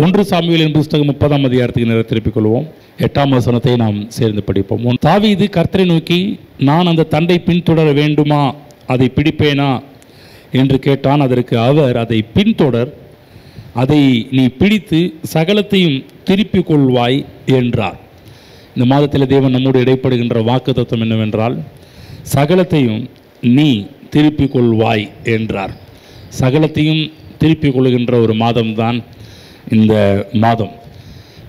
1 சாமுவேலின் புஸ்தகம் 30ஆம் அதிகாரத்துக்கு திருப்பிக் கொள்வோம். 8ஆம் வசனத்தை நாம் சேர்ந்து படிப்போம். தாவீது கர்த்தரை நோக்கி, நான் அந்த தண்டை பின்தொடர வேண்டுமா, அதை பிடிப்பேனா என்று கேட்டான். அதற்கு அவர், அதை பின்தொடர், அதை நீ பிடித்து சகலத்தையும் திருப்பிக் கொள்வாய் என்றார். இந்த மாதத்தில் தேவன் நம்மோடு இடைப்படுகின்ற வாக்குத்தத்தம் என்னவென்றால், சகலத்தையும் நீ திருப்பிக் கொள்வாய் என்றார். சகலத்தையும் திருப்பிக் கொள்கின்ற ஒரு மாதம்தான் இந்த மாதம்.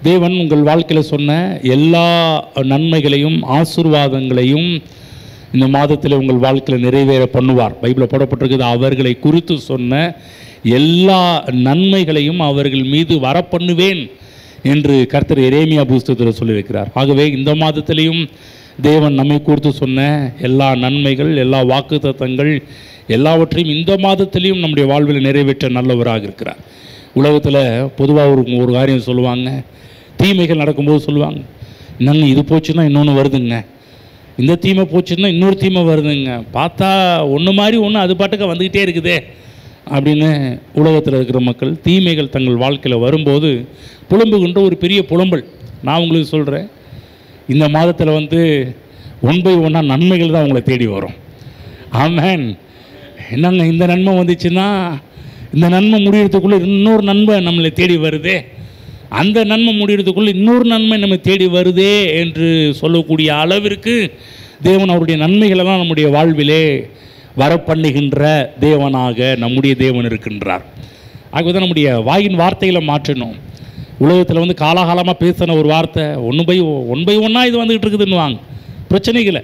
தேவன் உங்கள் வாழ்க்கையில் சொன்ன எல்லா நன்மைகளையும் ஆசீர்வாதங்களையும் இந்த மாதத்தில் உங்கள் வாழ்க்கையில் நிறைவேற பண்ணுவார். பைபிளில் போடப்பட்டிருக்குது, அவர்களை குறித்து சொன்ன எல்லா நன்மைகளையும் அவர்கள் மீது வரப்பண்ணுவேன் என்று கர்த்தர் எரேமியா புஸ்தகத்தில் சொல்லியிருக்கிறார். ஆகவே இந்த மாதத்திலையும் தேவன் நம்மை குறித்து சொன்ன எல்லா நன்மைகள், எல்லா வாக்குத்தத்தங்கள் எல்லாவற்றையும் இந்த மாதத்திலையும் நம்முடைய வாழ்வில் நிறைவேற்ற நல்லவராக இருக்கிறார். உலகத்தில் பொதுவாக ஒரு காரியம் சொல்லுவாங்க, தீமைகள் நடக்கும்போது சொல்லுவாங்க, என்னங்க இது போச்சுன்னா இன்னொன்று வருதுங்க, இந்த தீமை போச்சுன்னா இன்னொரு தீமை வருதுங்க, பார்த்தா ஒன்று மாதிரி ஒன்று அது பாட்டுக்கு வந்துக்கிட்டே இருக்குதே அப்படின்னு உலகத்தில் இருக்கிற மக்கள் தீமைகள் தங்கள் வாழ்க்கையில் வரும்போது புலம்புகின்ற ஒரு பெரிய புலம்பல். நான் உங்களுக்கு சொல்கிறேன், இந்த மாதத்தில் ஒன் பை ஒன்னாக நன்மைகள் தான் உங்களை தேடி வரும். ஆமென். என்னங்க இந்த நன்மை வந்துச்சுன்னா இந்த நன்மை முடிகிறதுக்குள்ளே இன்னொரு நன்மை நம்மளை தேடி வருதே, அந்த நன்மை முடிகிறதுக்குள்ளே இன்னொரு நன்மை நம்ம தேடி வருதே என்று சொல்லக்கூடிய அளவிற்கு தேவன் அவருடைய நன்மைகளெல்லாம் நம்முடைய வாழ்விலே வரப்பண்ணுகின்ற தேவனாக நம்முடைய தேவன் இருக்கின்றார். ஆகவே நம்முடைய வாயின் வார்த்தைகளை மாற்றணும். உலகத்தில் காலாகாலமாக பேசின ஒரு வார்த்தை ஒன் பை ஒன்னாக இது வந்துக்கிட்டு இருக்குதுன்னு வாங்க பிரச்சனைகளை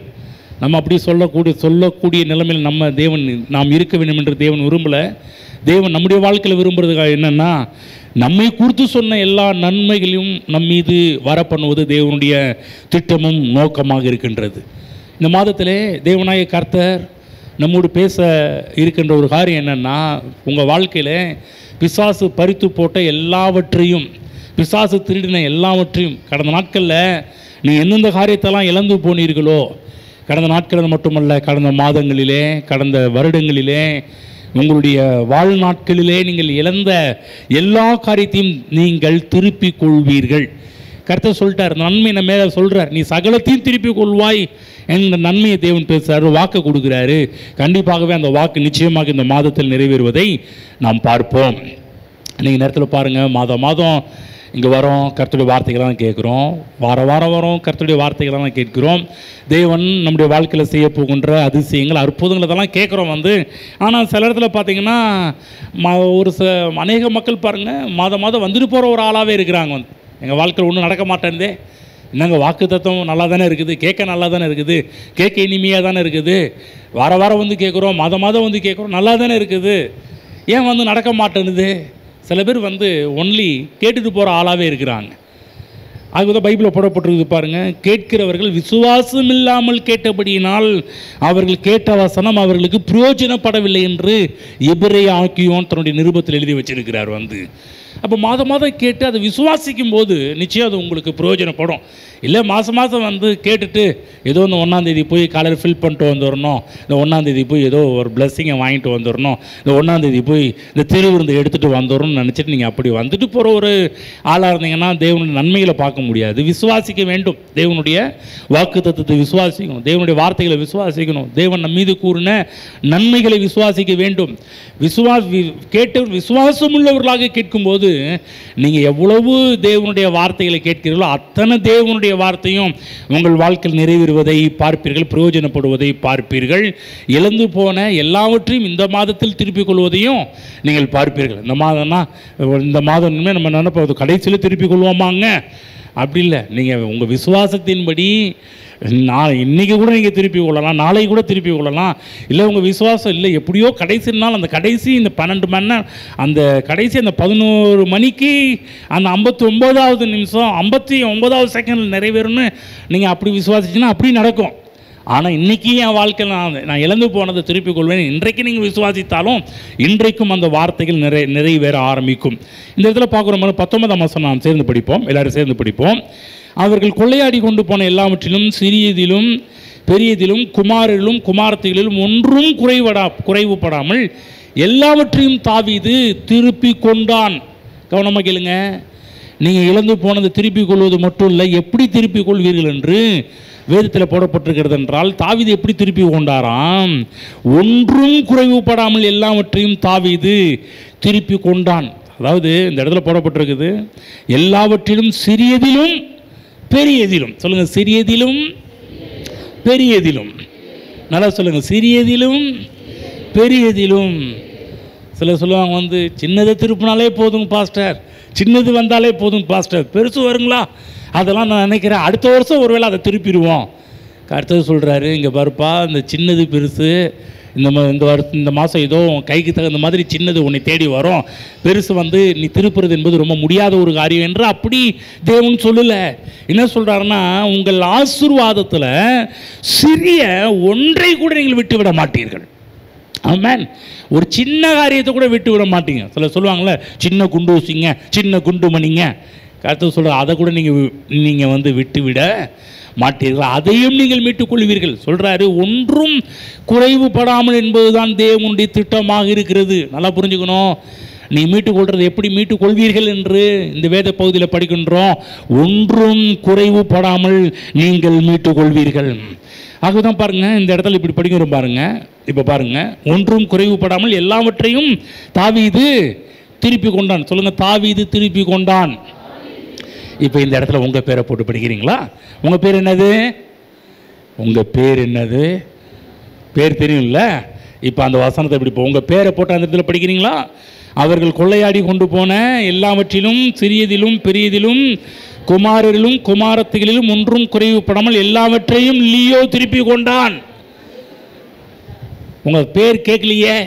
நம்ம அப்படி சொல்லக்கூடிய நிலைமையில் நாம் இருக்க வேண்டும் என்று தேவன் விரும்பலை. தேவன் நம்முடைய வாழ்க்கையில் விரும்புறதுக்காக என்னென்னா, நம்மை குறித்து சொன்ன எல்லா நன்மைகளையும் நம் மீது வரப்பண்ணுவது தேவனுடைய திட்டமும் நோக்கமாக இருக்கின்றது. இந்த மாதத்திலே தேவனாய கர்த்தர் நம்மோடு பேச இருக்கின்ற ஒரு காரியம் என்னென்னா, உங்கள் வாழ்க்கையில் பிசாசு பறித்து போட்ட எல்லாவற்றையும், பிசாசு திருடின எல்லாவற்றையும், கடந்த நாட்களில் நீங்கள் எந்தெந்த காரியத்தெல்லாம் இழந்து போனீர்களோ, கடந்த நாட்களில் மட்டுமல்ல, கடந்த மாதங்களிலே, கடந்த வருடங்களிலே, உங்களுடைய வாழ்நாட்களிலே நீங்கள் இழந்த எல்லா காரியத்தையும் நீங்கள் திருப்பிக் கொள்வீர்கள். கர்த்தர் சொல்லிட்டார், நன்மை நம்ம மேலே சொல்கிறார், நீ சகலத்தையும் திருப்பிக் கொள்வாய் என்ற நன்மையை தேவன் பேசுகிறார், வாக்கு கொடுக்குறாரு. கண்டிப்பாகவே அந்த வாக்கு நிச்சயமாக இந்த மாதத்தில் நிறைவேறுவதை நாம் பார்ப்போம். நீங்கள் நேரத்தில் பாருங்கள், மாதம் இங்கே வரோம், கர்த்தருடைய வார்த்தைகள்லாம் கேட்குறோம், வாரம் வரோம், கர்த்தருடைய வார்த்தைகள்லாம் கேட்குறோம். தேவன் நம்முடைய வாழ்க்கையில் செய்ய போகின்ற அதிசயங்கள், அற்புதங்கள் இதெல்லாம் கேட்குறோம் ஆனால் சில இடத்துல பார்த்திங்கன்னா அநேக மக்கள் பாருங்கள் மாதம் வந்துட்டு போகிற ஒரு ஆளாகவே இருக்கிறாங்க. எங்கள் வாழ்க்கையில் ஒன்றும் நடக்க மாட்டேன்தே, என்னங்க வாக்கு தத்துவம் நல்லா தானே இருக்குது, கேட்க நல்லா தானே இருக்குது, கேட்க இனிமையாக தானே இருக்குது, வாரம் கேட்குறோம், மாதம் கேட்குறோம், நல்லா தானே இருக்குது, ஏன் நடக்க மாட்டேன்னுது. சில பேர் ஒன்லி கேட்டுட்டு போகிற ஆளாகவே இருக்கிறாங்க. அதுதான் பைபிளில் போடப்பட்டிருக்கு பாருங்கள், கேட்கிறவர்கள் விசுவாசம் இல்லாமல் கேட்டபடியினால் அவர்கள் கேட்ட வசனம் அவர்களுக்கு பிரயோஜனப்படவில்லை என்று எபிரேய ஆக்கியோன் தன்னுடைய நிருபத்தில் எழுதி வச்சிருக்கிறார். அப்போ மாதம் கேட்டு அதை விசுவாசிக்கும் போது நிச்சயம் அது உங்களுக்கு பிரயோஜனப்படும். இல்லை மாதம் கேட்டுட்டு ஏதோ இந்த 1ஆம் தேதி போய் காலையில் ஃபில் பண்ணிட்டு வந்துடணும், இந்த 1ஆம் தேதி போய் ஏதோ ஒரு பிளஸ்ஸிங்கை வாங்கிட்டு வந்துடணும், இந்த 1ஆம் தேதி போய் இந்த திருவிருந்தை எடுத்துகிட்டு வந்துடணும்னு நினச்சிட்டு நீங்கள் அப்படி வந்துட்டு போகிற ஒரு ஆளாக இருந்தீங்கன்னா தேவனுடைய நன்மைகளை பார்க்க முடியாது. விசுவாசிக்க வேண்டும், தேவனுடைய வாக்கு தத்துவத்தை விசுவாசிக்கணும், தேவனுடைய வார்த்தைகளை விசுவாசிக்கணும், தேவன் நம் மீது கூறின நன்மைகளை விசுவாசிக்க வேண்டும். கேட்டு விசுவாசம் உள்ளவர்களாக கேட்கும்போது நீங்கள் எவ்வளவு தேவனுடைய வார்த்தைகளை கேட்கிறீர்களோ அத்தனை தேவனுடைய வார்த்தையும் உங்கள் வாழ்க்கையில் நிறைவேறுவதை பார்ப்பீர்கள், பிரயோஜனப்படுவதை பார்ப்பீர்கள். இழந்து போன எல்லாவற்றையும் இந்த மாதத்தில் திருப்பிக் கொள்வதையும் நீங்கள் பார்ப்பீர்கள். இந்த மாதம் நம்ம நினைப்போம் கடைசியில் திருப்பிக் கொள்வோமாங்க, அப்படி இல்லை. நீங்கள் உங்கள் விசுவாசத்தின்படி இன்றைக்கி கூட நீங்கள் திருப்பி கொள்ளலாம், நாளைக்கு கூட திருப்பி கொள்ளலாம். இல்லை உங்கள் விசுவாசம் இல்லை எப்படியோ கடைசி நாள் அந்த கடைசி இந்த 12 மணி நேரம் அந்த கடைசி அந்த 11 மணிக்கு அந்த 59வது நிமிஷம் 59வது செகண்டில் நிறைவேறும்னு நீங்கள் அப்படி விசுவாசிச்சிங்கன்னா அப்படி நடக்கும். ஆனால் இன்றைக்கி என் வாழ்க்கையில் நான் இழந்து போனதை திருப்பிக் கொள்வேன். இன்றைக்கு நீங்கள் விசுவாசித்தாலும் இன்றைக்கும் அந்த வார்த்தைகள் நிறைவேற ஆரம்பிக்கும். இந்த இடத்துல பார்க்குறோம் 19ஆம் வசனம் நாம் சேர்ந்து படிப்போம், எல்லோரும் சேர்ந்து படிப்போம். அவர்கள் கொள்ளையாடி கொண்டு போன எல்லாவற்றிலும் சிறியதிலும் பெரியதிலும் குமாரரிலும் குமாரத்திகளிலும் ஒன்றும் குறைவுபடாமல் எல்லாவற்றையும் தாவீது திருப்பி கொண்டான். கவனமாக கேளுங்க. நீங்கள் இழந்து போனதை திருப்பிக் கொள்வது மட்டும் இல்லை, எப்படி திருப்பிக் கொள்வீர்கள் என்று வேதத்தில் போடப்பட்டிருக்கிறது என்றால், தாவீது எப்படி திருப்பி கொண்டாராம்? ஒன்றும் குறைவுபடாமல் எல்லாவற்றையும் தாவீது திருப்பி கொண்டான். அதாவது இந்த இடத்துல போடப்பட்டிருக்குது, எல்லாவற்றிலும் சிறியதிலும் பெரியதிலும். சொல்லுங்கள், சிறியதிலும் பெரியதிலும். நல்லா சொல்லுங்கள், சிறியதிலும் பெரியதிலும். சிலர் சொல்லுவாங்க சின்னதை திருப்பினாலே போதும் பாஸ்டர், சின்னது வந்தாலே போதும் பாஸ்டர், பெருசு வருங்களா? அதெல்லாம் நான் நினைக்கிறேன் அடுத்த வருஷம் ஒருவேளை அதை திருப்பிடுவோம். அடுத்தது சொல்கிறாரு, இங்கே பாருப்பா, இந்த சின்னது பெருசு இந்த மாதம் ஏதோ கைக்கு தகுந்த மாதிரி சின்னது உன்னை தேடி வரும், பெருசு நீ திருப்புறது என்பது ரொம்ப முடியாத ஒரு காரியம் என்று அப்படி தேவன் சொல்லலை. என்ன சொல்கிறாருன்னா, உங்கள் ஆசீர்வாதத்தில் சிறிய ஒன்றை கூட நீங்கள் விட்டு விட மாட்டீர்கள். ஆமென். ஒரு சின்ன காரியத்தை கூட விட்டு விட மாட்டீங்க. சொல்லுவாங்களே, சின்ன குண்டு ஊசிங்க, சின்ன குண்டு மணிங்க. கருத்து சொல்கிற அதை கூட நீங்கள் விட்டு விட மாட்டீர்கள், அதையும் நீங்கள் மீட்டுக்கொள்வீர்கள் சொல்கிறாரு. ஒன்றும் குறைவுபடாமல் என்பதுதான் தேவனுடைய திட்டமாக இருக்கிறது. நல்லா புரிஞ்சுக்கணும். நீ மீட்டுக்கொள்வது எப்படி மீட்டுக்கொள்வீர்கள் என்று இந்த வேத பகுதியில் படிக்கின்றோம். ஒன்றும் குறைவுபடாமல் நீங்கள் மீட்டுக்கொள்வீர்கள். ஆகதான் பாருங்க, இந்த இடத்துல இப்படி படிக்கிறோம் பாருங்க. இப்போ பாருங்க, ஒன்றும் குறைவுபடாமல் எல்லாவற்றையும் தாவீது திருப்பி கொண்டான். சொல்லுங்க, தாவீது திருப்பி கொண்டான். இப்போ இந்த இடத்துல உங்கள் பேரை போட்டு படிக்கிறீங்களா? உங்கள் பேர் என்னது? உங்கள் பேர் என்னது? பேர் தெரியும்ல. இப்போ அந்த வசனத்தை இப்படி உங்கள் பேரை போட்டு அந்த இடத்துல படிக்கிறீங்களா? அவர்கள் கொள்ளையாடி கொண்டு போன எல்லாவற்றிலும் சிறியதிலும் பெரியதிலும் குமாரரிலும் குமாரத்திகளிலும் ஒன்றும் குறைவுபடாமல் எல்லாவற்றையும் லியோ திருப்பி கொண்டான். உங்கள் பேர் கேட்கலையே,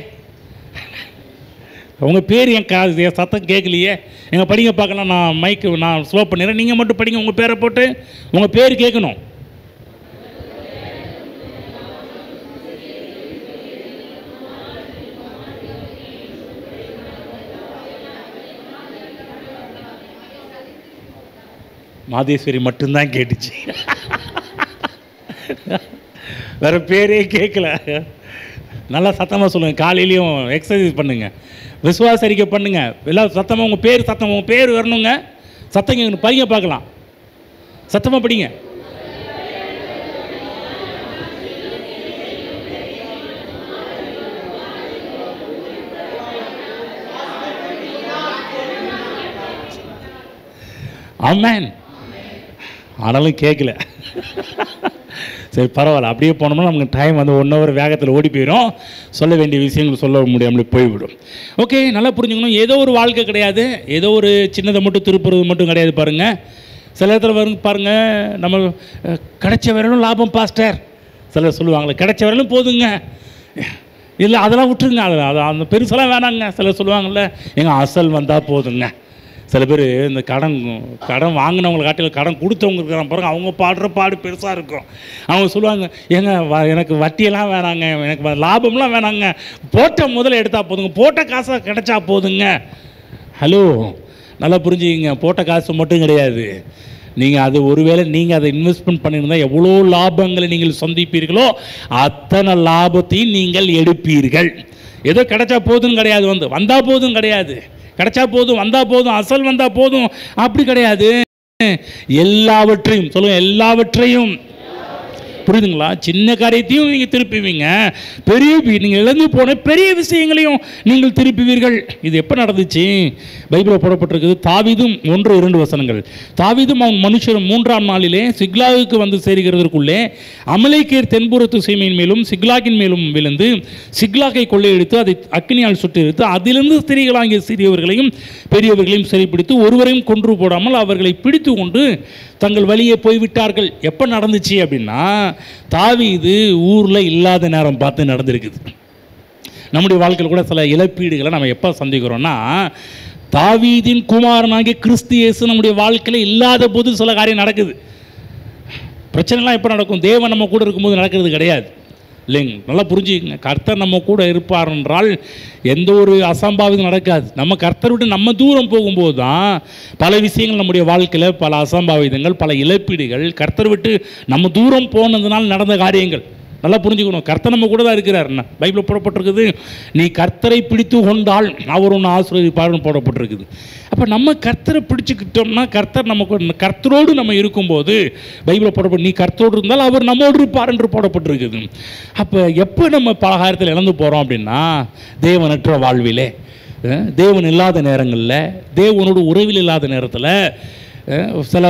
உங்கள் பேர் என் சத்தம் கேட்கலையே. எங்கள் படிங்க பார்க்கலாம், நான் மைக்கு நான் ஸ்லோ பண்ணிடுறேன், நீங்கள் மட்டும் படிங்க. உங்கள் பேரை போட்டு உங்கள் பேர் கேட்கணும். மாதேஸ்வரி மட்டும்தான் கேட்டுச்சு, வேறு பேரே கேட்கல. நல்லா சத்தமாக சொல்லுங்கள். காலையிலையும் எக்ஸசைஸ் பண்ணுங்கள், விசுவாச அறிக்கை பண்ணுங்கள். எல்லாம் சத்தமாக உங்கள் பேர் சத்தம், உங்கள் பேர் வரணுங்க. சத்தம் கேட்கணும். படிங்க பார்க்கலாம், சத்தமாக படிங்க. ஆமென். ஆனாலும் கேட்கல. சரி பரவாயில்ல, அப்படியே போனோம்னா நமக்கு டைம் 1 ஹவர் வேகத்தில் ஓடி போயிடும், சொல்ல வேண்டிய விஷயங்கள் சொல்ல முடியாமல் போய்விடும். ஓகே, நல்லா புரிஞ்சுக்கணும். ஏதோ ஒரு வாழ்க்கை கிடையாது, ஏதோ ஒரு சின்னதை மட்டும் திருப்புறது மட்டும் கிடையாது. பாருங்கள், சில இடத்துல பாருங்கள், நம்ம கிடைச்ச வரையிலும் லாபம் பாஸ்டர். சிலர் சொல்லுவாங்களே, கிடைச்ச வரையிலும் போதுங்க, இல்லை அதெல்லாம் விட்டுருங்க, அந்த பெருசெல்லாம் வேணாங்க. சிலர் சொல்லுவாங்கள்ல, எங்கள் அசல் வந்தால் போதுங்க. சில பேர் இந்த கடன் வாங்கினவங்களை காட்டில் கடன் கொடுத்தவங்க இருக்கிறாங்க பாருங்கள், அவங்க பாடுற பாடு பெருசாக இருக்கும். அவங்க சொல்லுவாங்க, எனக்கு வட்டியெல்லாம் வேணாங்க, எனக்கு லாபம்லாம் வேணாங்க, போட்ட முதல்ல எடுத்தால் போதுங்க, போட்ட காசை கிடைச்சா போதுங்க. ஹலோ, நல்லா புரிஞ்சுக்கிங்க. போட்ட காசு மட்டும் கிடையாது, நீங்கள் அது ஒருவேளை நீங்கள் அதை இன்வெஸ்ட்மெண்ட் பண்ணியிருந்தால் எவ்வளோ லாபங்களை நீங்கள் சந்திப்பீர்களோ அத்தனை லாபத்தையும் நீங்கள் எடுப்பீர்கள். ஏதோ கிடைச்சா போதும் கிடையாது, வந்தால் போதும் கிடையாது, கிடைச்சா போதும், வந்தால் போதும், அசல் வந்தால் போதும், அப்படி கிடையாது. எல்லாவற்றையும் சொல்லுங்கள், எல்லாவற்றையும். புரியுதுங்களா? சின்ன காரியத்தையும் நீங்கள் திருப்புவீங்க, பெரிய நீங்கள் இழந்து போன பெரிய விஷயங்களையும் நீங்கள் திருப்புவீர்கள். இது எப்போ நடந்துச்சு? பைபிளில் போடப்பட்டிருக்குது. தாவீதும் 1-2 வசனங்கள். தாவீதும் அவன் மனுஷரும் 3ஆம் நாளிலே சிக்லாகுக்கு வந்து சேருகிறதற்குள்ளே அமலேக்கியர் தென்புறத்து சீமையின் மேலும் சிக்லாகின் மேலும் விழுந்து சிக்லாகை கொள்ளையடித்து அதை அக்கினியால் சுட்டெடுத்து அதிலிருந்து ஸ்திரீகளாகிய சிறியவர்களையும் பெரியவர்களையும் சிறைப்பிடித்து ஒருவரையும் கொன்று போடாமல் அவர்களை பிடித்து கொண்டு தங்கள் வழியே போய்விட்டார்கள். எப்போ நடந்துச்சு அப்படின்னா, தாவீது ஊரில் இல்லாத நேரம் பார்த்து நடந்திருக்குது. நம்முடைய வாழ்க்கையில் கூட சில இழப்பீடுகளை நம்ம எப்போ சந்திக்கிறோம்னா, தாவீதின் குமாரனாகிய கிறிஸ்து இயேசு நம்முடைய வாழ்க்கையில் இல்லாத போது சில காரியம் நடக்குது. பிரச்சனைலாம் எப்போ நடக்கும்? தேவன் நம்ம கூட இருக்கும்போது நடக்கிறது கிடையாது, இல்லைங்க? நல்லா புரிஞ்சுக்கங்க. கர்த்தர் நம்ம கூட இருப்பார் என்றால் எந்த ஒரு அசம்பாவிதம் நடக்காது. நம்ம கர்த்தர் விட்டு நம்ம தூரம் போகும்போது தான் பல விஷயங்கள் நம்முடைய வாழ்க்கையில், பல அசம்பாவிதங்கள், பல இழப்பீடுகள், கர்த்தர் விட்டு நம்ம தூரம் போனதுனால் நடந்த காரியங்கள். நல்லா புரிஞ்சுக்கணும். கர்த்தர் நம்ம கூட தான் இருக்கிறார். பைபிளில் போடப்பட்டிருக்குது, நீ கர்த்தரை பிடித்து கொண்டால் அவர் ஒன்று ஆசீர்வதிப்பார்னு போடப்பட்டிருக்குது. அப்போ நம்ம கர்த்தரை பிடிச்சிக்கிட்டோம்னா, கர்த்தர் நமக்கு, கர்த்தரோடு நம்ம இருக்கும்போது பைபிளில் போடப்பட்டு நீ கர்த்தரோடு இருந்தால் அவர் நம்மோடு இருப்பார் என்று போடப்பட்டிருக்குது. அப்போ எப்போ நம்ம பலகாரத்தில் இழந்து போகிறோம் அப்படின்னா, தேவனற்ற வாழ்விலே, தேவன் இல்லாத நேரங்களில், தேவனோடு உறவில் இல்லாத நேரத்தில், சில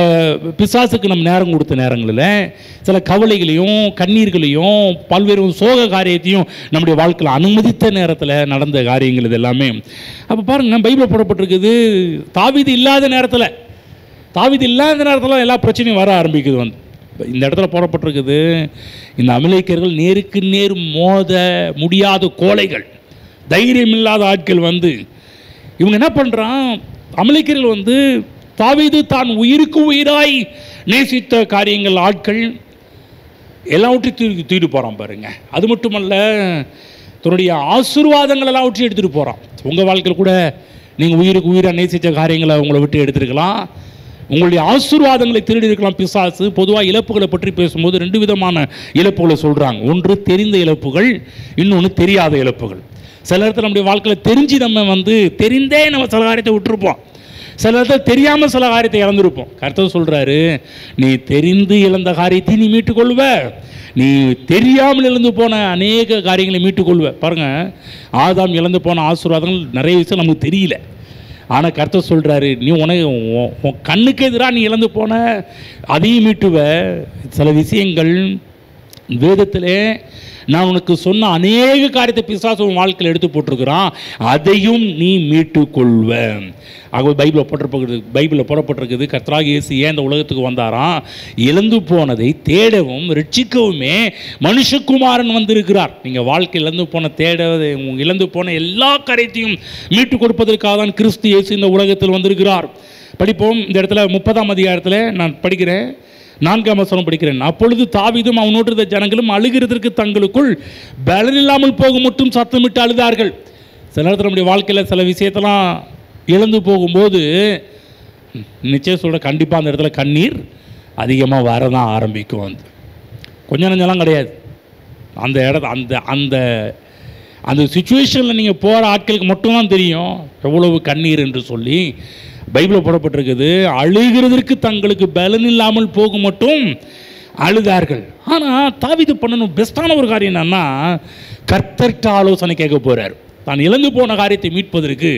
பிசாசுக்கு நம்ம நேரம் கொடுத்த நேரங்களில், சில கவலைகளையும் கண்ணீர்களையும் பல்வேறு சோக காரியத்தையும் நம்முடைய வாழ்க்கையில் அனுமதித்த நேரத்தில் நடந்த காரியங்கள் இது எல்லாமே. அப்போ பாருங்கள், பைபிளில் போடப்பட்டிருக்குது, தாவீது இல்லாத நேரத்தில் எல்லா பிரச்சனையும் வர ஆரம்பிக்குது. இந்த இடத்துல போடப்பட்டிருக்குது, இந்த அமலேக்கியர்கள் நேருக்கு நேர் மோத முடியாத கோழைகள், தைரியம் இல்லாத ஆட்கள் இவங்க என்ன பண்ணுறான், அமலேக்கியர்கள் தாவீது தான் உயிருக்கு உயிராய் நேசித்த காரியங்கள், ஆட்கள் எல்லாவற்றையும் தூக்கிட்டு போகிறான் பாருங்க. அது மட்டுமல்ல, தன்னுடைய ஆசீர்வாதங்கள் எல்லாவற்றையும் எடுத்துகிட்டு போகிறான். உங்கள் வாழ்க்கையில் கூட நீங்கள் உயிருக்கு உயிராக நேசித்த காரியங்களை உங்களை விட்டு எடுத்துருக்கலாம், உங்களுடைய ஆசீர்வாதங்களை திருடி இருக்கலாம் பிசாசு. பொதுவாக இழப்புகளை பற்றி பேசும்போது 2 விதமான இழப்புகளை சொல்கிறாங்க. ஒன்று தெரிந்த இழப்புகள், இன்னொன்று தெரியாத இழப்புகள். சில இடத்துல நம்முடைய வாழ்க்கையில் தெரிஞ்சு நம்ம தெரிந்தே நம்ம சில காரியத்தை விட்டுருப்போம், சில இடத்துல தெரியாமல் சில காரியத்தை இழந்திருப்போம். கர்த்தர் சொல்கிறாரு, நீ தெரிந்து இழந்த காரியத்தை நீ மீட்டுக்கொள்வ, நீ தெரியாமல் இழந்து போன அநேக காரியங்களை மீட்டுக்கொள்வ. பாருங்கள், ஆதாம் இழந்து போன ஆசீர்வாதங்கள் நிறைய விஷயம் நமக்கு தெரியல. ஆனால் கர்த்தர் சொல்கிறாரு, நீ உன் கண்ணுக்கு எதிராக நீ இழந்து போன அதையும் மீட்டுவ. சில விஷயங்கள் வேதத்திலே நான் உனக்கு சொன்ன அநேக காரியத்தை பிசாசு உன் வாழ்க்கையில் எடுத்து போட்டிருக்கிறான், அதையும் நீ மீட்டுக்கொள்வ. ஆகவே பைபிளில் போடப்பட்டிருக்குது, கர்த்தராகிய இயேசு ஏன் இந்த உலகத்துக்கு வந்தாராம், இழந்து போனதை தேடவும் ரட்சிக்கவுமே மனுஷகுமாரன் வந்திருக்கிறார். நீங்கள் வாழ்க்கை இழந்து போன எல்லா காரியத்தையும் மீட்டு கொடுப்பதற்காக தான் கிறிஸ்து இயேசு இந்த உலகத்தில் வந்திருக்கிறார். படிப்போம். இந்த இடத்துல 30ஆம் அதிகாரத்தில் நான் படிக்கிறேன், 4ஆம் வசனம் படிக்கிறேன். அப்பொழுது தாவீதும் அவனோடு இருந்த ஜனங்களும் அழுகிறதற்கு தங்களுக்குள் பலன் இல்லாமல் போக மட்டும் சத்தமிட்டு அழுதார்கள். சில நேரத்தில் நம்முடைய வாழ்க்கையில் சில விஷயத்தெல்லாம் இழந்து போகும்போது நிச்சயம் சொல்கிற, கண்டிப்பாக அந்த இடத்துல கண்ணீர் அதிகமாக வரதான் ஆரம்பிக்கும். கொஞ்சம் நஞ்செல்லாம் கிடையாது. அந்த சுச்சுவேஷனில் நீங்கள் போகிற ஆட்களுக்கு மட்டும்தான் தெரியும் எவ்வளவு கண்ணீர் என்று சொல்லி பைபிளில் போடப்பட்டிருக்குது. அழுகிறதற்கு தங்களுக்கு பலன் இல்லாமல் போக மட்டும் அழுதார்கள். ஆனால் தாவீது பண்ணணும் பெஸ்ட்டான ஒரு காரியம் என்னன்னா, கர்த்தர்கிட்ட ஆலோசனை கேட்க போகிறார். தான் இழந்து போன காரியத்தை மீட்பதற்கு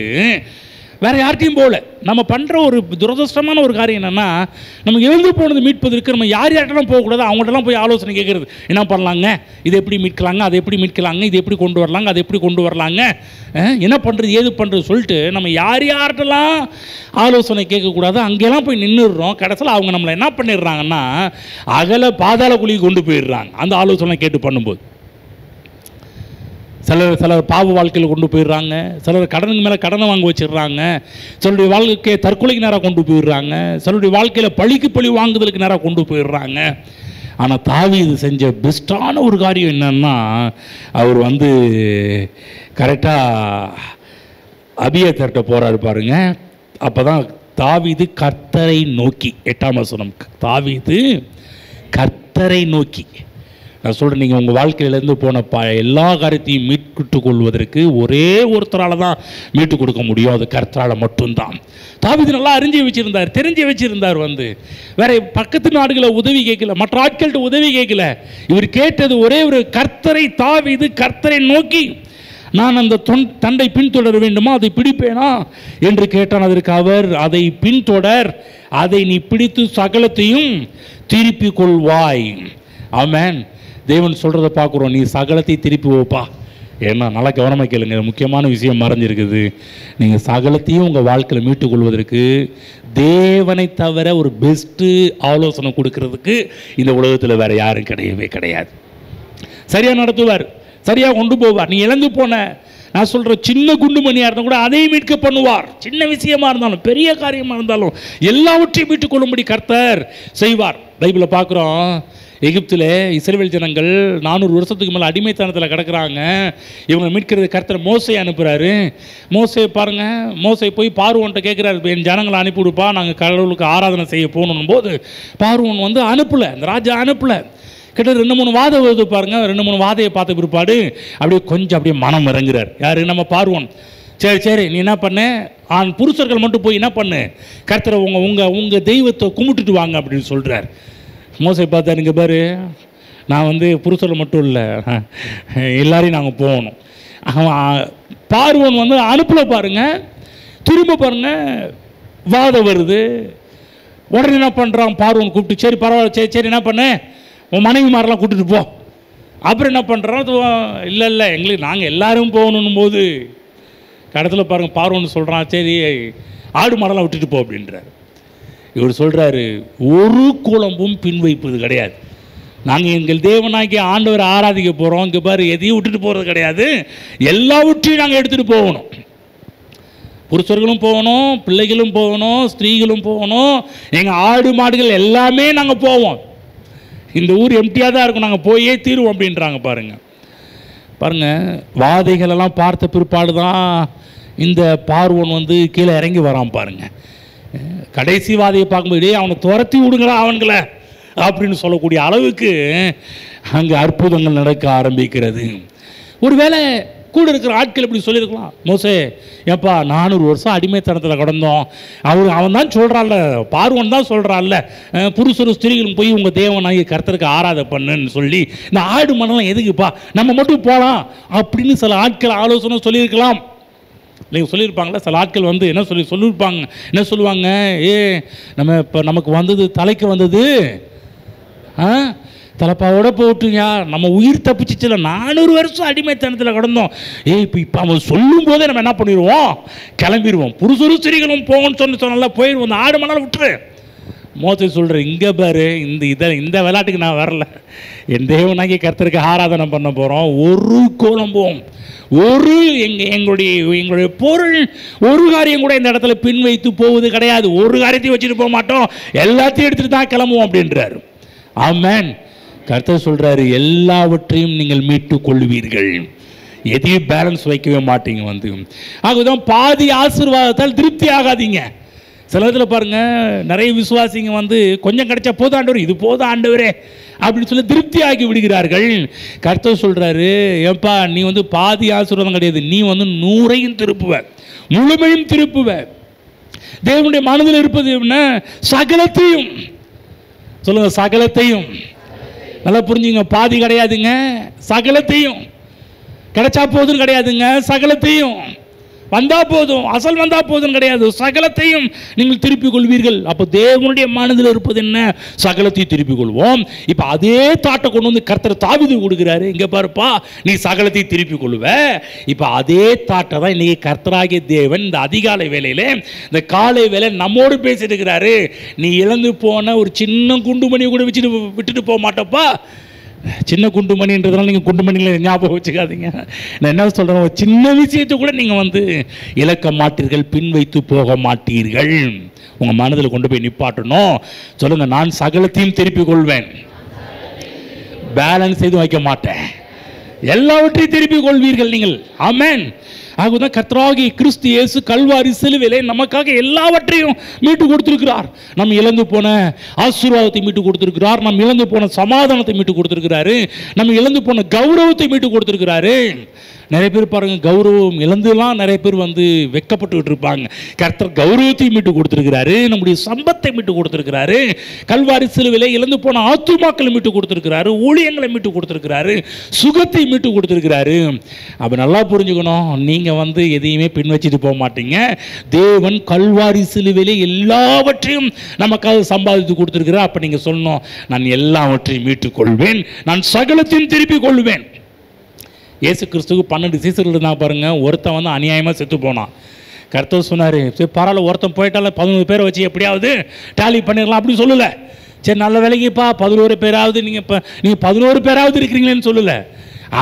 வேறு யார்கிட்டையும் போகல. நம்ம பண்ணுற ஒரு துரதிருஷ்டமான ஒரு காரியம் என்னென்னா, நம்ம இழந்து போனது மீட்பதற்கு நம்ம யார்கிட்டலாம் போகக்கூடாது, அவங்கள்ட்டலாம் போய் ஆலோசனை கேட்குறது. என்ன பண்ணலாங்க, இதை எப்படி மீட்கலாங்க, அதை எப்படி மீட்கலாங்க, இது எப்படி கொண்டு வரலாங்க, அதை எப்படி கொண்டு வரலாங்க, என்ன பண்ணுறது ஏது பண்ணுறது சொல்லிட்டு நம்ம யார்கிட்டலாம் ஆலோசனை கேட்கக்கூடாது, அங்கெல்லாம் போய் நின்றுடுறோம். கடைசியில் அவங்க நம்மளை என்ன பண்ணிடுறாங்கன்னா, அகல பாதாள குழிக்கு கொண்டு போயிடுறாங்க அந்த ஆலோசனை கேட்டு பண்ணும்போது. சிலர் பாவ வாழ்க்கையில் கொண்டு போயிடுறாங்க, சிலர் கடனுக்கு மேலே கடனை வாங்க வச்சிடுறாங்க, சிலருடைய வாழ்க்கையை தற்கொலைக்கு நேராக கொண்டு போயிடுறாங்க, சிலருடைய வாழ்க்கையில் பழிக்கு பழி வாங்குதலுக்கு நேராக கொண்டு போயிடுறாங்க. ஆனால் தாவீது செஞ்ச பெஸ்ட்டான ஒரு காரியம் என்னன்னா, அவர் கரெக்டாக அபியத்தர்கிட்ட போகிறாரு பாருங்க. அப்போ தான் தாவீது கர்த்தரை நோக்கி, 8ஆம் வசனம், தாவீது கர்த்தரை நோக்கி. நான் சொல்கிறேன், நீங்கள் உங்கள் வாழ்க்கையிலேருந்து போன எல்லா காரியத்தையும் மீட்டு கொள்வதற்கு ஒரே ஒருத்தரால் தான் மீட்டு கொடுக்க முடியும், அது கர்த்தரால் மட்டும்தான். தாவீது நல்லா அறிஞ்சு வச்சுருந்தார், தெரிஞ்சு வச்சுருந்தார். வேற பக்கத்து நாடுகளை உதவி கேட்கல, மற்ற ஆட்கள்கிட்ட உதவி கேட்கல. இவர் கேட்டது ஒரே ஒரு கர்த்தரை. தாவீது கர்த்தரை நோக்கி, நான் அந்த தண்டை பின்தொடர வேண்டுமா, அதை பிடிப்பேனா என்று கேட்டான். அதற்கு அவர், அதை பின்தொடர், அதை நீ பிடித்து சகலத்தையும் திருப்பி கொள்வாய். ஆமென். தேவன் சொல்கிறத பார்க்குறோம், நீ சகலத்தை திருப்பி வைப்பா. ஏன்னா நல்லா கவனமாக கேளுங்க, முக்கியமான விஷயம் மறைஞ்சிருக்குது. நீங்கள் சகலத்தையும் உங்கள் வாழ்க்கையில் மீட்டுக்கொள்வதற்கு தேவனை தவிர ஒரு பெஸ்ட்டு ஆலோசனை கொடுக்கறதுக்கு இந்த உலகத்தில் வேறு யாரும் கிடையவே கிடையாது. சரியாக நடத்துவார், சரியாக கொண்டு போவார். நீ இழந்து போன, நான் சொல்கிற சின்ன குண்டு மணியாக இருந்தால் கூட அதையும் மீட்க பண்ணுவார். சின்ன விஷயமா இருந்தாலும் பெரிய காரியமாக இருந்தாலும் எல்லாவற்றையும் மீட்டுக்கொள்ளும்படி கர்த்தர் செய்வார். பைபிளில் பார்க்குறோம், எகிப்தில் இஸ்ரவேல் ஜனங்கள் 400 வருஷத்துக்கு மேலே அடிமைத்தனத்தில் கிடக்கிறாங்க. இவங்க மீட்கிறது கர்த்தர் மோசே அனுப்புகிறாரு. மோசே பாருங்கள், மோசே போய் பார்வோன்ட்ட கேட்குறாரு, என் ஜனங்களை அனுப்பிவிடுப்பா, நாங்கள் கடவுளுக்கு ஆராதனை செய்ய போகணும் போது பார்வோன் அனுப்பலை, அந்த ராஜா அனுப்பலை. கிட்ட 2-3 வாதம் வருது பாருங்க. 2-3 வாதையை பார்த்த பிற்பாடு அப்படியே கொஞ்சம் அப்படியே மனம் இறங்குறார். யாரு? நம்ம பார்வோன். சரி நீ என்ன பண்ண, ஆண் புருஷர்கள் மட்டும் போய் என்ன பண்ணு, கர்த்தரை உங்கள் தெய்வத்தை கும்பிட்டுட்டு வாங்க அப்படின்னு சொல்கிறார். மோசே பார்த்தா, நீங்கள் பாரு, நான் புருஷர்கள் மட்டும் இல்லை, எல்லாரையும் நாங்கள் போகணும். பார்வோன் அனுப்பல பாருங்க. திரும்ப பாருங்க வாதம் வருது. உடனே என்ன பண்ணுறான் பார்வோன் கூப்பிட்டு, சரி பரவாயில்ல, சரி என்ன பண்ணு, உன் மனைவிமாரெல்லாம் கூப்பிட்டுட்டு போ. அப்புறம் என்ன பண்ணுறான், இல்லை எங்களுக்கு நாங்கள் எல்லாரும் போகணும் போது கடத்தில் பாருங்கள் பார்வோன்னு சொல்கிறான், சரி ஆடு மாடெல்லாம் விட்டுட்டு போ அப்படின்றார். இவர் சொல்கிறாரு, ஒரு குழம்பும் பின் வைப்பது கிடையாது. நாங்கள் எங்கள் தேவனாகிய ஆண்டவரை ஆராதிக்க போகிறோம், இங்கே பாரு எதையும் விட்டுட்டு போகிறது கிடையாது, எல்லாவற்றையும் நாங்கள் எடுத்துகிட்டு போகணும். புருஷர்களும் போகணும், பிள்ளைகளும் போகணும், ஸ்திரீகளும் போகணும், எங்கள் ஆடு மாடுகள் எல்லாமே நாங்கள் போவோம். இந்த ஊர் எம்டியாக தான் இருக்கும், நாங்கள் போயே தீருவோம் அப்படின்றாங்க. பாருங்கள் வாதைகளெல்லாம் பார்த்த பிற்பாடு தான் இந்த பார்வோன் கீழே இறங்கி வரான் பாருங்கள். கடைசி வாதையை பார்க்கும்போது அவனை துரத்தி விடுங்களா அவன்களை அப்படின்னு சொல்லக்கூடிய அளவுக்கு அங்கே அற்புதங்கள் நடக்க ஆரம்பிக்கிறது. ஒருவேளை கூட இருக்கிற ஆட்கள் இப்படி சொல்லியிருக்கலாம், மோசே ஏப்பா 400 வருஷம் அடிமைத்தனத்தில் கிடந்தோம், அவன் தான் சொல்கிறான்ல, பார்வன் தான் சொல்கிறான்ல, புருஷரும் ஸ்திரீகளும் போய் உங்கள் தேவனாகிய கர்த்தருக்கு ஆராதனை பண்ணுன்னு சொல்லி இந்த ஆடு மணலாம் எதுக்குப்பா, நம்ம மட்டும் போகலாம் அப்படின்னு சில ஆட்கள் ஆலோசனை சொல்லியிருக்கலாம். நீங்கள் சொல்லியிருப்பாங்களா, சில ஆட்கள் என்ன சொல்லியிருப்பாங்க, என்ன சொல்லுவாங்க, இப்போ நமக்கு தலைக்கு வந்தது தலைப்பாவோட போட்டுங்க, நம்ம உயிர் தப்பிச்சிச்சுல, 400 வருஷம் அடிமைத்தனத்தில் கிடந்தோம், இப்போ அவன் சொல்லும் போதே நம்ம என்ன பண்ணிடுவோம், கிளம்பிடுவோம், புருஷரும் ஸ்திரீகளும் போகணும்னு சொன்னால போயிடுவோம், இந்த ஆடு மணால் விட்டுரு. மோசே சொல்கிறேன், இங்கே பாரு, இந்த விளையாட்டுக்கு நான் வரல, என் தேவனாகிய கர்த்தருக்கு ஆராதனை பண்ண போகிறோம், ஒரு குழம்பும் எங்களுடைய பொருள் ஒரு காரியம் கூட இந்த இடத்துல பின் வைத்து போவது கிடையாது, ஒரு காரியத்தையும் வச்சுட்டு போக மாட்டோம், எல்லாத்தையும் எடுத்துகிட்டு தான் கிளம்புவோம் அப்படின்றாரு. ஆமென். கர்த்தர் சொல்கிறாரு, எல்லாவற்றையும் நீங்கள் மீட்டு கொள்வீர்கள், எதையும் பேலன்ஸ் வைக்கவே மாட்டீங்க. ஆகதான் பாதி ஆசீர்வாதத்தால் திருப்தி ஆகாதீங்க. சில இடத்துல பாருங்கள், நிறைய விசுவாசிங்க கொஞ்சம் கிடைச்சா போதும் ஆண்டவர், இது போதும் ஆண்டவரே அப்படின்னு சொல்லி திருப்தி ஆகி விடுகிறார்கள். கர்த்தர் சொல்கிறாரு, ஏப்பா நீ பாதி ஆசீர்வாதம் கிடையாது, நீ 100ஐயும் திருப்புவ, முழுமையும் திருப்புவ. தேவனுடைய மனதில் இருப்பது என்ன, சகலத்தையும் சொல்லுங்க, சகலத்தையும். நல்லா புரிஞ்சுங்க, பாதி கிடையாதுங்க, சகலத்தையும். கிடைச்சா போதும் கிடையாதுங்க, சகலத்தையும். வந்தா போதும், அசல் வந்தா போதும் கிடையாது, சகலத்தையும் நீங்கள் திருப்பிக் கொள்வீர்கள். அப்போ தேவனுடைய மனதில் இருப்பது என்ன, சகலத்தையும் திருப்பிக் கொள்வோம். இப்போ அதே தாட்டை கொண்டு கர்த்தர் தாவீது கொடுக்குறாரு, இங்கே பாருப்பா நீ சகலத்தையும் திருப்பிக் கொள்ளுவ. இப்போ அதே தாட்டை தான் இன்னைக்கு கர்த்தராகிய தேவன் இந்த அதிகாலை வேலையில, இந்த காலை வேலை நம்மோடு பேசிட்டு இருக்கிறாரு. நீ இழந்து போன ஒரு சின்ன குண்டுமணியை கூட விட்டுட்டு போக மாட்டப்பா. சின்ன குண்டுமணின்றதுனால நீங்கள் குண்டுமணிகளை ஞாபகம் வச்சுக்காதீங்க. நான் என்ன சொல்கிறேன், ஒரு சின்ன விஷயத்தை கூட நீங்கள் இழக்க மாட்டீர்கள், பின் வைத்து போக மாட்டீர்கள். உங்கள் மனதில் கொண்டு போய் நிப்பாட்டணும். சொல்லுங்கள், நான் சகலத்தையும் திருப்பிக் கொள்வேன், பேலன்ஸ் எதுவும் வைக்க மாட்டேன், எல்லாவற்றையும் திருப்பிக் கொள்வீர்கள் நீங்கள். ஆமென். ஆகுதான் கர்த்தராகிய கிறிஸ்து இயேசு கல்வாரி சிலுவையிலே நமக்காக எல்லாவற்றையும் மீட்டு கொடுத்திருக்கிறார். நம்ம இழந்து போன ஆசீர்வாதத்தை மீட்டு கொடுத்திருக்கிறார், நம்ம இழந்து போன சமாதானத்தை மீட்டு கொடுத்திருக்கிறாரு, நம்ம இழந்து போன கௌரவத்தை மீட்டு கொடுத்திருக்கிறாரு. நிறைய பேர் பாருங்க, கௌரவம் இழந்துலாம் நிறைய பேர் வெக்கப்பட்டுக்கிட்டு இருப்பாங்க. கர்த்தர் கௌரவத்தை மீட்டு கொடுத்திருக்கிறாரு, நம்முடைய சம்பத்தை மீட்டு கொடுத்திருக்கிறாரு, கல்வாரி சிலுவையிலே இழந்து போன ஆத்துமாக்களை மீட்டு கொடுத்திருக்கிறாரு, ஊழியங்களை மீட்டு கொடுத்திருக்கிறாரு, சுகத்தை மீட்டு கொடுத்திருக்கிறாரு. அப்போ நல்லா புரிஞ்சுக்கணும், நீங்கள் எதையுமே பின் வச்சுட்டு போக மாட்டீங்க. தேவன் கல்வாரி சிலுவையிலே எல்லாவற்றையும் நமக்காக சம்பாதித்து கொடுத்திருக்கிறார். அப்போ நீங்கள் சொல்லணும், நான் எல்லாவற்றையும் மீட்டுக் கொள்வேன், நான் சகலத்தையும் திருப்பிக் கொள்வேன். இயேசு கிறிஸ்துக்கு 12 சீசர்கள் இருந்தாங்க பாருங்க. ஒருத்தன் அநியாயமாக செத்து போனான். கர்த்தர் சொன்னார், சரி பரவாயில்ல, ஒருத்தன் போயிட்டால 11 பேரை வச்சு எப்படியாவது டேலி பண்ணிடலாம் அப்படின்னு சொல்லலை. சரி நல்ல வேலைக்குப்பா 11 பேராவது நீங்கள் 11 பேராவது இருக்கிறீங்களேன்னு சொல்லலை,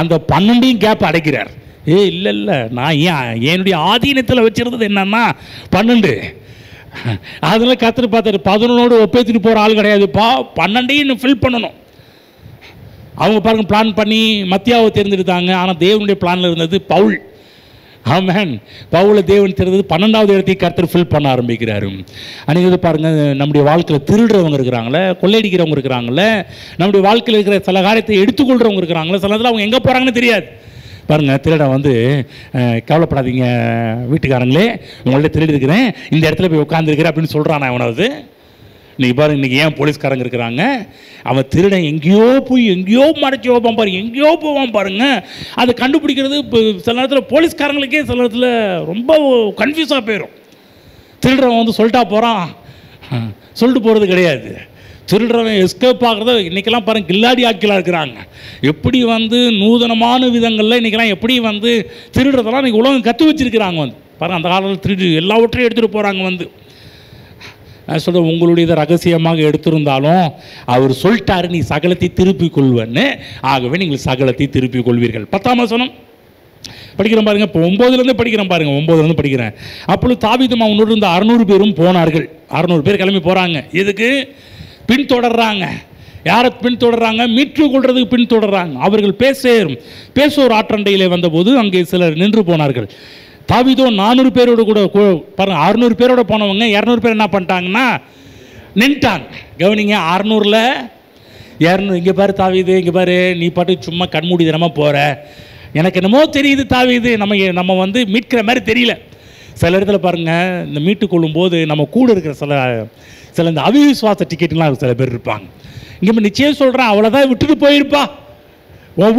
அந்த 12ஐயும் கேப் அடைக்கிறார். இல்லை நான் என்னுடைய ஆதீனத்தில் வச்சிருந்தது என்னன்னா 12. அதில் கர்த்தர் பார்த்தாரு, 11ஓடு ஒப்பேத்திட்டு போகிற ஆள் கிடையாதுப்பா, 12ஐயும் ஃபில் பண்ணணும். அவங்க பாருங்க பிளான் பண்ணி மத்தியாவை தேர்ந்தெடுத்தாங்க. ஆனால் தேவனுடைய பிளானில் இருந்தது பவுல். ஆமென். பவுல தேவன் தெரிந்தது 12வது இடத்தையும் கர்த்தர் ஃபில் பண்ண ஆரம்பிக்கிறாரு. அன்றைக்கி பாருங்கள், நம்முடைய வாழ்க்கையில் திருடுறவங்க இருக்கிறாங்களே, கொள்ளையடிக்கிறவங்க இருக்கிறாங்களே, நம்முடைய வாழ்க்கையில் இருக்கிற சில காரியத்தை எடுத்துக்கொள்கிறவங்க இருக்கிறாங்களே, சில நேரத்தில் அவங்க எங்கே போகிறாங்கன்னு தெரியாது. பாருங்கள், திருடன் வந்து கவலைப்படாதீங்க வீட்டுக்காரங்களே, உங்கள்ட்ட திருடி இருக்கிறேன், இந்த இடத்துல போய் உட்காந்துருக்கிறேன் அப்படின்னு சொல்கிறான். அவனாவது இன்றைக்கி பாருங்க, இன்றைக்கி ஏன் போலீஸ்காரங்க இருக்கிறாங்க, அவன் திருடன் எங்கேயோ போய் எங்கேயோ மறைச்சி வைப்பான் பாருங்க, எங்கேயோ போவான் பாருங்க. அதை கண்டுபிடிக்கிறது இப்போ சில நேரத்தில் போலீஸ்காரங்களுக்கே சில நேரத்தில் ரொம்ப கன்ஃபியூஸாக போயிடும். திருடுறவன் வந்து சொல்லிட்டா போகிறான், சொல்லிட்டு போகிறது கிடையாது. திருடுறவன் எஸ்கேப் ஆகிறத இன்றைக்கெல்லாம் பாருங்கள் கில்லாடி ஆக்கிலாம் இருக்கிறாங்க. எப்படி வந்து நூதனமான விதங்களில் இன்றைக்கெல்லாம் எப்படி வந்து திருடுறதெல்லாம் இன்றைக்கி உலகம் கற்று வச்சுருக்கிறாங்க. வந்து பாருங்கள், அந்த காலத்தில் திருடு எல்லாவற்றையும் எடுத்துகிட்டு போகிறாங்க. வந்து நான் சொல்கிறேன், உங்களுடைய ரகசியமாக எடுத்திருந்தாலும் அவர் சொல்லிட்டாரு, நீ சகலத்தை திருப்பிக் கொள்வன்னு, ஆகவே நீங்கள் சகலத்தை திருப்பிக் கொள்வீர்கள். 10ஆம் வசனம் படிக்கிறேன் பாருங்கள். இப்போ 9லேருந்து படிக்கிறேன் பாருங்கள். 9லேருந்து படிக்கிறேன். அப்பொழுது தாவீதும் அவனோடு இருந்த 600 பேரும் போனார்கள். 600 பேர் கிளம்பி போகிறாங்க. எதுக்கு? பின்தொடர்றாங்க. யாரை பின்தொடர்றாங்க? மீட்டு கொள்றதுக்கு பின்தொடர்றாங்க. அவர்கள் பேசோர் ஆற்றண்டையிலே வந்தபோது அங்கே சிலர் நின்று போனார்கள். தாவீதோ 400 பேரோடு கூட பாருங்கள், 600 பேரோட போனவங்க 200 பேர் என்ன பண்ணிட்டாங்கன்னா நின்ட்டாங்க. கவனிங்க, 600ல் 200. இங்கே பாரு தாவீது, இங்கே பாரு, நீ பாட்டு சும்மா கண்மூடி தினமாக போகிற, எனக்கு என்னமோ தெரியுது தாவீது, நம்ம வந்து மீட்கிற மாதிரி தெரியல. சில இடத்துல பாருங்கள், இந்த மீட்டு கொள்ளும்போது நம்ம கூட இருக்கிற சில இந்த அவிசுவாச டிக்கெட்டுலாம் சில பேர் இருப்பாங்க. இங்கே நிச்சயம் சொல்கிறேன், அவ்வளோதான் விட்டுட்டு போயிருப்பா, உன்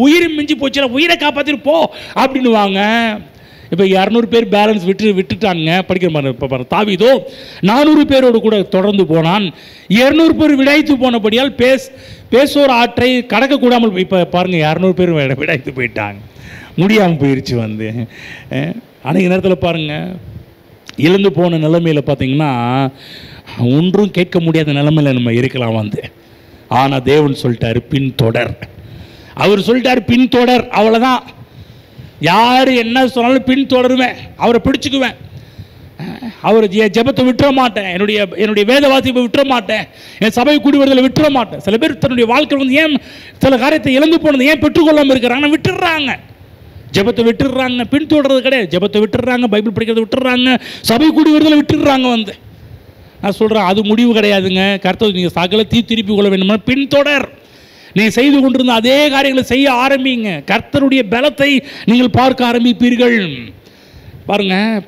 உயிர் மிஞ்சி போச்சுன்னா உயிரை காப்பாற்றிட்டு போ அப்படின்னு வாங்க. இப்போ 200 பேர் பேலன்ஸ் விட்டுட்டாங்க. படிக்கிற மாதிரி இப்போ பாருங்க, தாவீதோ 400 பேரோடு கூட தொடர்ந்து போனான். 200 பேர் விடாய்த்து போனபடியால் பேசோர் ஆற்றை கடக்கக்கூடாமல், இப்போ பாருங்கள் 200 பேர் விடாய்த்து போயிட்டாங்க, முடியாமல் போயிடுச்சு. வந்து அன்றைக்கு நேரத்தில் பாருங்கள், இழந்து போன நிலைமையில் பார்த்தீங்கன்னா ஒன்றும் கேட்க முடியாத நிலைமையில் நம்ம இருக்கலாம். வந்து ஆனால் தேவன் சொல்லிட்டார் பின்தொடர். அவர் சொல்லிட்டார் பின்தொடர், அவ்வளோதான். யார் என்ன சொன்னாலும் பின்தொடருவேன், அவரை பிடிச்சிக்குவேன், அவர் ஜெபத்தை விட்டுற மாட்டேன், என்னுடைய வேத வாசிப்பை விட்டுற மாட்டேன், என் சபை கூடி வருதலை விட்டுற மாட்டேன். சில பேர் தன்னுடைய வாழ்க்கை வந்து ஏன் சில காரியத்தை இழந்து போனது ஏன் பெற்றுக்கொள்ளாமல் இருக்கிறாங்கன்னா விட்டுடுறாங்க, ஜெபத்தை விட்டுடுறாங்க, பின்தொடர்றது கிடையாது. ஜெபத்தை விட்டுடுறாங்க, பைபிள் படிக்கிறத விட்டுடுறாங்க, சபை கூடி வருதலை விட்டுடுறாங்க. வந்து நான் சொல்கிறேன், அது முடிவு கிடையாதுங்க. கர்த்தர் நீங்கள் சகலத்தையும் திருப்பி கொள்ள வேண்டுமா பின்தொடர். நீங்கள் செய்து கொண்டிருந்த அதே காரியங்களை செய்ய ஆரம்பிங்க. கர்த்தருடைய பலத்தை நீங்கள் பார்க்க ஆரம்பிப்பீர்கள். பாருங்கள்,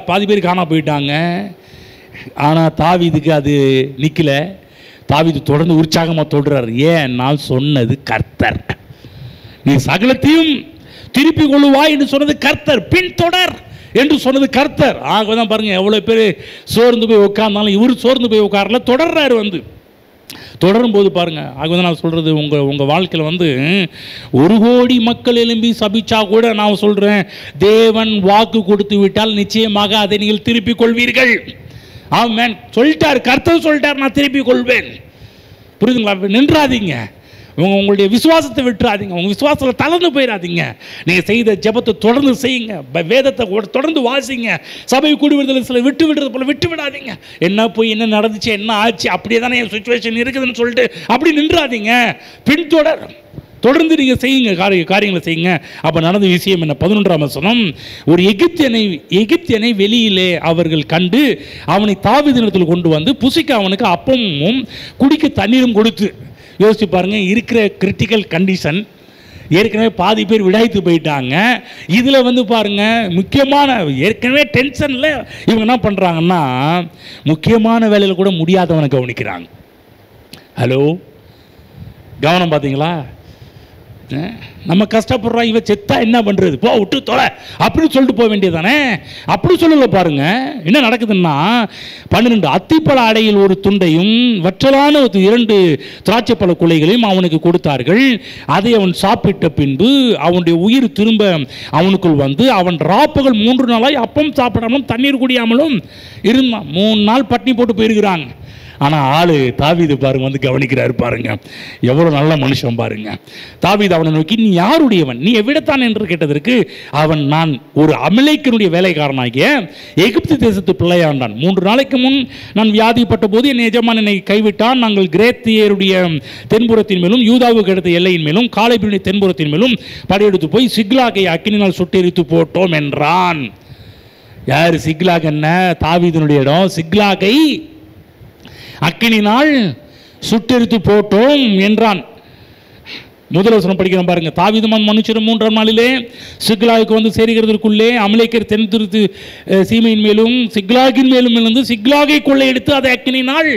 பாதி பேர் காணாம போயிட்டாங்க. ஆனால் தாவீதுக்கு அது நிற்கல. தாவீது தொடர்ந்து உற்சாகமாக தொடர்றார். ஏன்? நான் சொன்னது கர்த்தர், நீ சகலத்தையும் திருப்பி கொள்ளுவாய் என்று சொன்னது கர்த்தர், பின்தொடர் என்று சொன்னது கர்த்தர். ஆக தான் பாருங்கள், எவ்வளோ பேர் சோர்ந்து போய் உட்கார்ந்தாலும் இவர் சோர்ந்து போய் உட்காரல, தொடர்றாரு. வந்து தொடரும் போது பாருங்கள், ஆக தான் நான் சொல்கிறது, உங்கள் வாழ்க்கையில் வந்து 1 கோடி மக்கள் எழும்பி சபிச்சா கூட நான் சொல்கிறேன், தேவன் வாக்கு கொடுத்து விட்டால் நிச்சயமாக அதை நீங்கள் திருப்பிக் கொள்வீர்கள். ஆமென். சொல்லிட்டார், கர்த்தர் சொல்லிட்டார், நான் திருப்பிக் கொள்வேன். புரியுதுங்களா? நின்றாதீங்க, உங்களுடைய விசுவாசத்தை விட்டுறாதீங்க, உங்கள் விசுவாசத்தில் தளர்ந்து போயிடாதீங்க. நீங்கள் செய்த ஜெபத்தை தொடர்ந்து செய்யுங்க, வேதத்தை தொடர்ந்து வாசிங்க, சபை கூடி விடுதலை சில விடுறது போல விட்டு விடாதீங்க. என்ன போய் என்ன நடந்துச்சு, என்ன ஆச்சு, அப்படியே தானே என் சுச்சுவேஷன் இருக்குதுன்னு சொல்லிட்டு அப்படி நின்றாதீங்க. தொடர்ந்து நீங்கள் செய்யுங்க, காரியங்களை செய்யுங்க. அப்போ நடந்த விஷயம் என்ன? 11ஆம் வசனம். ஒரு எகிப்தியனை வெளியிலே அவர்கள் கண்டு அவனை தாவீதினிடத்தில் கொண்டு வந்து புசிக்க அவனுக்கு அப்பமும் குடிக்க தண்ணீரும் கொடுத்து. யோசிச்சு பாருங்க, இருக்கிற கிரிட்டிக்கல் கண்டிஷன், ஏற்கனவே பாதி பேர் விடாய்த்து போயிட்டாங்க. இதில் வந்து பாருங்க, முக்கியமான ஏற்கனவே டென்ஷனில் இவங்க என்ன பண்ணுறாங்கன்னா முக்கியமான வேலையில் கூட முடியாதவனை கவனிக்கிறாங்க. ஹலோ, கவனம் பார்த்தீங்களா? நம்ம கஷ்டப்படுறோம், இவன் செத்தா என்ன பண்ணுறது, போ விட்டு தொலை அப்படின்னு சொல்லிட்டு போக வேண்டியதானே. அப்படி சொல்லல. பாருங்க என்ன நடக்குதுன்னா, 12 அத்திப்பழ அடையில் ஒரு துண்டையும் வற்றலான 2 திராட்சை பழ குலைகளையும் அவனுக்கு கொடுத்தார்கள். அதை அவன் சாப்பிட்ட பின்பு அவனுடைய உயிர் திரும்ப அவனுக்குள் வந்து அவன் ராப்பகல் 3 நாளாய் அப்பம் சாப்பிடாமலும் தண்ணீர் குடியாமலும் இருந்தான். 3 நாள் பட்டினி போட்டு போயிருக்கிறாங்க. ஆனால் ஆளு தாவீது பாருங்க வந்து கவனிக்கிறாரு பாருங்க, எவ்வளோ நல்ல மனுஷன் பாருங்க. தாவீது அவனை நோக்கி, நீ யாருடையவன், நீ எவ்விடத்தான் என்று கேட்டதற்கு அவன், நான் ஒரு அமலேக்கியனுடைய வேலைக்காரனாகிய எகிப்து தேசத்து பிள்ளையாண்டான். 3 நாளைக்கு முன் நான் வியாதிப்பட்ட போது என் எஜமான் என்னை கைவிட்டான். நாங்கள் கிரேத்தியருடைய தென்புறத்தின் மேலும் யூதாவுக்கு அடுத்த எல்லையின் மேலும் காலேபினுடைய தென்புறத்தின் மேலும் படையெடுத்து போய் சிக்லாகை அக்கினினால் சுட்டெரித்து போட்டோம் என்றான். யார் சிக்லாக்? என்ன? தாவீதினுடைய இடம். சிக்லாகை அக்கினினால் சுட்டெரித்து போட்டோம் என்றான். முதல் வசனம் படிக்கிறோம் பாருங்க. தாவீது மனுஷரும் 3ஆம் நாளிலே சிக்லாகுக்கு வந்து சேருகிறதற்குள்ளே அமலேக்கியர் தென்திருத்து சீமையின் மேலும் சிக்லாகின் மேலும் இருந்து சிக்லாகை கொள்ளையெடுத்து அதை அக்கினினால்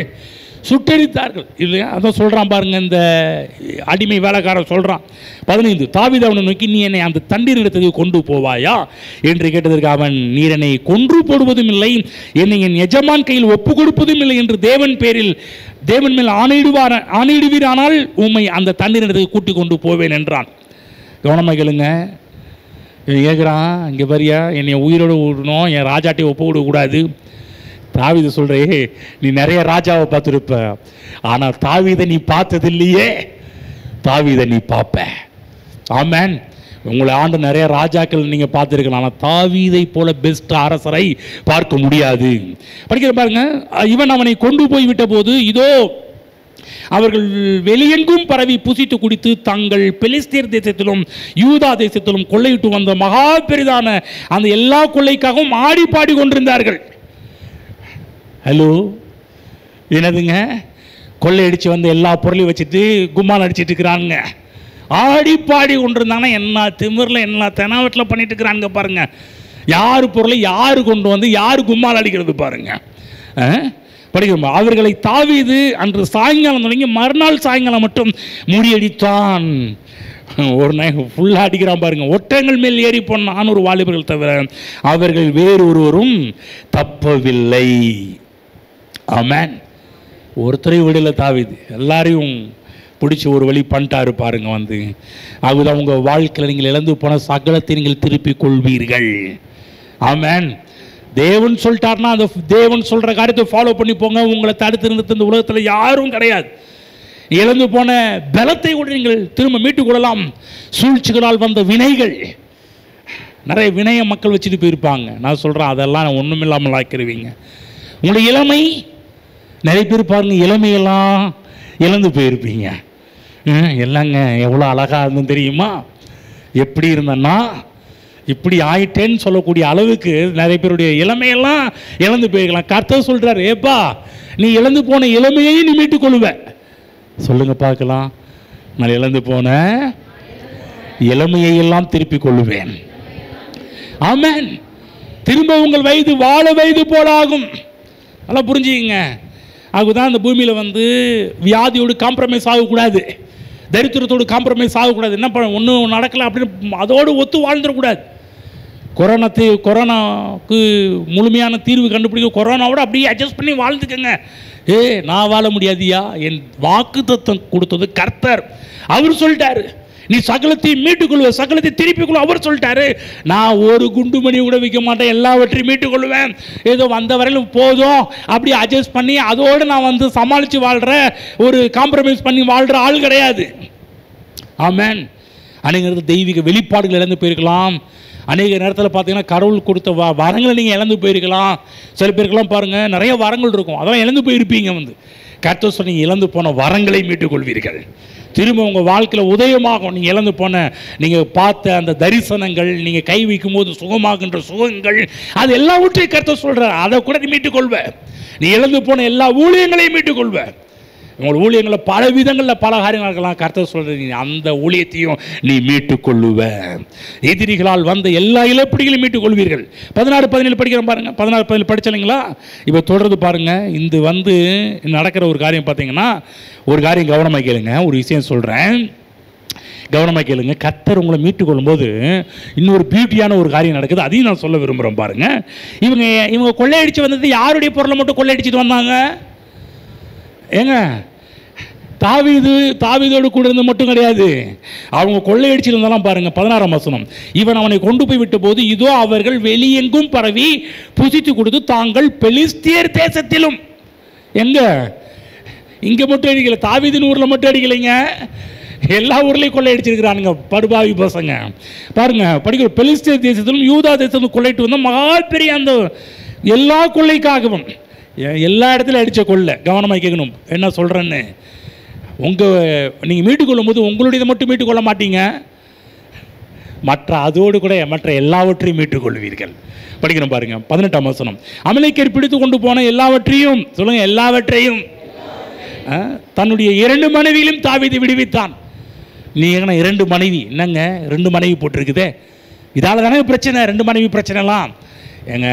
சுட்டெரித்தார்கள். இல்லையா? அதான் சொல்கிறான் பாருங்க, இந்த அடிமை வேலைக்காரன் சொல்கிறான். 15, தாவீது அவனை நோக்கி, நீ என்னை அந்த தண்ணீரிடத்துக்கு கொண்டு போவாயா என்று கேட்டதற்கு அவன், நீர் என்னை கொன்று போடுவதும் இல்லை, என்னை என் எஜமான் கையில் ஒப்பு கொடுப்பதும் இல்லை என்று தேவன் மேல் ஆணையிடுவீரானால் உம்மை அந்த தண்ணீரிடத்துக்கு கூட்டி கொண்டு போவேன் என்றான். கவனமாக கேளுங்க. கேட்குறான், இங்கே பாரியா, என்னை உயிரோடு விடணும், என் ராஜாட்டையை ஒப்பு கொடுக்கக்கூடாது. தாவீது சொல்றே, நீ நிறைய ராஜாவை பார்த்துருப்ப, ஆனால் தாவீதை நீ பார்த்தது இல்லையே. தாவீதை நீ பார்ப்ப. ஆமென். உங்களை ஆண்டு நிறைய ராஜாக்கள் நீங்கள் பார்த்துருக்கலாம், ஆனால் தாவீதை போல பெஸ்ட் அரசரை பார்க்க முடியாது. படிக்கிற பாருங்க. இவன் அவனை கொண்டு போய் விட்ட போது இதோ அவர்கள் வெளியெங்கும் பரவி புசித்து குடித்து தங்கள் பெலிஸ்தியர் தேசத்திலும் யூதா தேசத்திலும் கொள்ளையிட்டு வந்த மகா பெரிதான அந்த எல்லா கொள்ளைக்காகவும் ஆடி பாடி கொண்டிருந்தார்கள். ஹலோ, என்னதுங்க? கொள்ளையடிச்சு வந்து எல்லா பொருளையும் வச்சுட்டு கும்மால் அடிச்சிட்டு இருக்கிறாங்க. ஆடி பாடி கொண்டிருந்தாங்கன்னா என்ன திமிரில் என்ன தெனாவட்டில் பண்ணிட்டு இருக்கிறாங்க பாருங்க. யார் பொருளை யார் கொண்டு வந்து யார் கும்மால் அடிக்கிறது பாருங்க. படிக்கிறோம். அவர்களை தாவீது அன்று சாயங்காலம் தொடங்கி மறுநாள் சாயங்காலம் மட்டும் முறியடித்தான். ஒரு நாள் ஃபுல்லாக அடிக்கிறான் பாருங்க. ஒட்டங்கள் மேல் ஏறி போன 400 வாலிபர்கள் தவிர அவர்கள் வேறொருவரும் தப்பவில்லை. ஆமென். ஒருத்தரை விடல தாவீது, எல்லாரையும் பிடிச்சி ஒரு வழி பண்ணிட்டாரு பாருங்க. வந்து அதுதான் உங்கள் வாழ்க்கையில் நீங்கள் இழந்து போன சகலத்தை நீங்கள் திருப்பிக் கொள்வீர்கள். ஆமென். தேவன் சொல்லிட்டார்னா அந்த தேவன் சொல்கிற காரியத்தை ஃபாலோ பண்ணி போங்க. உங்களை தடுத்து நிறுத்த இந்த உலகத்தில் யாரும் கிடையாது. இழந்து போன பலத்தை கூட நீங்கள் திரும்ப மீட்டுக் கொள்ளலாம். சூழ்ச்சிகளால் வந்த வினைகள், நிறைய வினைய மக்கள் வச்சுட்டு போயிருப்பாங்க. நான் சொல்கிறேன், அதெல்லாம் ஒன்றுமில்லாமல் ஆக்கிடுவீங்க. உங்களுடைய இளமை, நிறைய பேர் பாருங்க இளமையெல்லாம் இழந்து போயிருப்பீங்க. எல்லாங்க எவ்வளோ அழகாக இருந்தோம் தெரியுமா? எப்படி இருந்தேன்னா இப்படி ஆயிட்டேன்னு சொல்லக்கூடிய அளவுக்கு நிறைய பேருடைய இளமையெல்லாம் இழந்து போயிருக்கலாம். கர்த்தர் சொல்கிறார், ஏப்பா நீ இழந்து போன இளமையையும் நீ மீட்டுக் கொள்ளுவ. சொல்லுங்க பார்க்கலாம். நான் இழந்து போன இளமையெல்லாம் திருப்பிக் கொள்ளுவேன். ஆமென். திரும்ப உங்கள் வயது வாழ வயது போல ஆகும். நல்லா புரிஞ்சுக்கங்க. அதுதான் இந்த பூமியில் வந்து வியாதியோடு காம்ப்ரமைஸ் ஆகக்கூடாது, தரித்திரத்தோடு காம்ப்ரமைஸ் ஆகக்கூடாது. என்ன பண்ண ஒன்றும் நடக்கலை அப்படின்னு அதோடு ஒத்து வாழ்ந்துடக்கூடாது. கொரோனாவுக்கு முழுமையான தீர்வு கண்டுபிடிக்க கொரோனாவோட அப்படியே அட்ஜஸ்ட் பண்ணி வாழ்ந்துக்கங்க. நான் வாழ முடியாதியா? என் வாக்குத்தத்தம் கொடுத்தது கர்த்தர். அவர் சொல்லிட்டாரு, நீ சகலத்தையும் மீட்டுக்கொள்வ, சகலத்தை திருப்பிக் கொள்ளும். அவர் சொல்லிட்டாரு, நான் ஒரு குண்டு மணி கூட வைக்க மாட்டேன், எல்லாவற்றையும் மீட்டுக்கொள்வேன். ஏதோ வந்த வரையிலும் போதும் அப்படி அட்ஜஸ்ட் பண்ணி அதோடு நான் வந்து சமாளித்து வாழ்கிற, ஒரு காம்ப்ரமைஸ் பண்ணி வாழ்கிற ஆள் கிடையாது. ஆமென். அநேக தெய்வீக வெளிப்பாடுகள் இழந்து போயிருக்கலாம். அநேக நேரத்தில் பார்த்தீங்கன்னா கடவுள் கொடுத்த வரங்களை நீங்கள் இழந்து போயிருக்கலாம். சில பேருக்கெல்லாம் பாருங்கள் நிறைய வரங்கள் இருக்கும், அதெல்லாம் இழந்து போயிருப்பீங்க. வந்து கர்த்தர் சொன்னீங்க, இழந்து போன வரங்களை மீட்டுக்கொள்வீர்கள். திரும்ப உங்கள் வாழ்க்கையில் உதயமாகும். நீங்கள் இழந்து போன, நீங்கள் பார்த்த அந்த தரிசனங்கள், நீங்கள் கை வைக்கும் போது சுகமாகின்ற சுகங்கள், அது எல்லாவற்றையும் கர்த்தர் சொல்கிறார், அதை கூட நீ மீட்டுக்கொள்வ. நீ இழந்து போன எல்லா ஊழியங்களையும் மீட்டுக்கொள்வ. உங்கள் ஊழியங்களில் பல விதங்களில் பல காரியங்கள் இருக்கலாம். கர்த்தர் சொல்கிறது, அந்த ஊழியத்தையும் நீ மீட்டுக்கொள்ளுவ. எதிரிகளால் வந்த எல்லா இழப்பீடுகளையும் மீட்டுக்கொள்வீர்கள். 16-17 படிக்கிறோம் பாருங்க. 16-17 படிச்சலைங்களா? இப்போ தொடர்ந்து பாருங்க. இந்த வந்து நடக்கிற ஒரு காரியம் பார்த்தீங்கன்னா, ஒரு காரியம் கவனமாக கேளுங்க. ஒரு விஷயம் சொல்கிறேன், கவனமாக கேளுங்க. கர்த்தர் உங்களை மீட்டுக்கொள்ளும் போது இன்னொரு பியூட்டியான ஒரு காரியம் நடக்குது, அதையும் நான் சொல்ல விரும்புகிறேன் பாருங்க. இவங்க கொள்ளையடிச்சு வந்தது யாருடைய பொருளை மட்டும் கொள்ளையடிச்சிட்டு வந்தாங்க? ஏங்க, தாவீதோடு கூட இருந்து மட்டும் கிடையாது, அவங்க கொள்ளையடிச்சிருந்தாலும் பாருங்க. 16ஆம் வசனம், இவன் அவனை கொண்டு போய் விட்ட போது இதோ அவர்கள் வெளியெங்கும் பரவி புசித்து கொடுத்து தாங்கள் பெலிஸ்தியர் தேசத்திலும், எங்க இங்கே மட்டும் அடிக்கல, தாவீதின் ஊரில் மட்டும் அடிக்கலைங்க, எல்லா ஊர்லேயும் கொள்ளையடிச்சிருக்கிறானுங்க படுபாவி பசங்க. பாருங்க, படிக்கிற பெலிஸ்தீன் தேசத்திலும் யூதா தேசத்திலும் கொள்ளையிட்டு வந்தால் மகா பெரிய அந்த எல்லா கொள்ளைக்காகவும் எல்லா இடத்துலையும் அடித்த கொள்ளை. கவனமாக கேட்கணும் என்ன சொல்கிறேன்னு. நீங்கள் மீட்டுக்கொள்ளும் போது உங்களுடையதை மட்டும் மீட்டுக்கொள்ள மாட்டீங்க, அதோடு கூட மற்ற எல்லாவற்றையும் மீட்டுக்கொள்வீர்கள். படிக்கணும் பாருங்க, 18ஆம் வசனம். அமலேக்கியர் பிடித்து கொண்டு போன எல்லாவற்றையும், சொல்லுங்க, எல்லாவற்றையும் தன்னுடைய 2 மனைவியிலும் தாவீது விடுவித்தான். நீங்க 2 மனைவி, என்னங்க 2 மனைவி போட்டிருக்குதே, இதால தானே பிரச்சனை, 2 மனைவி பிரச்சனைலாம். ஏங்க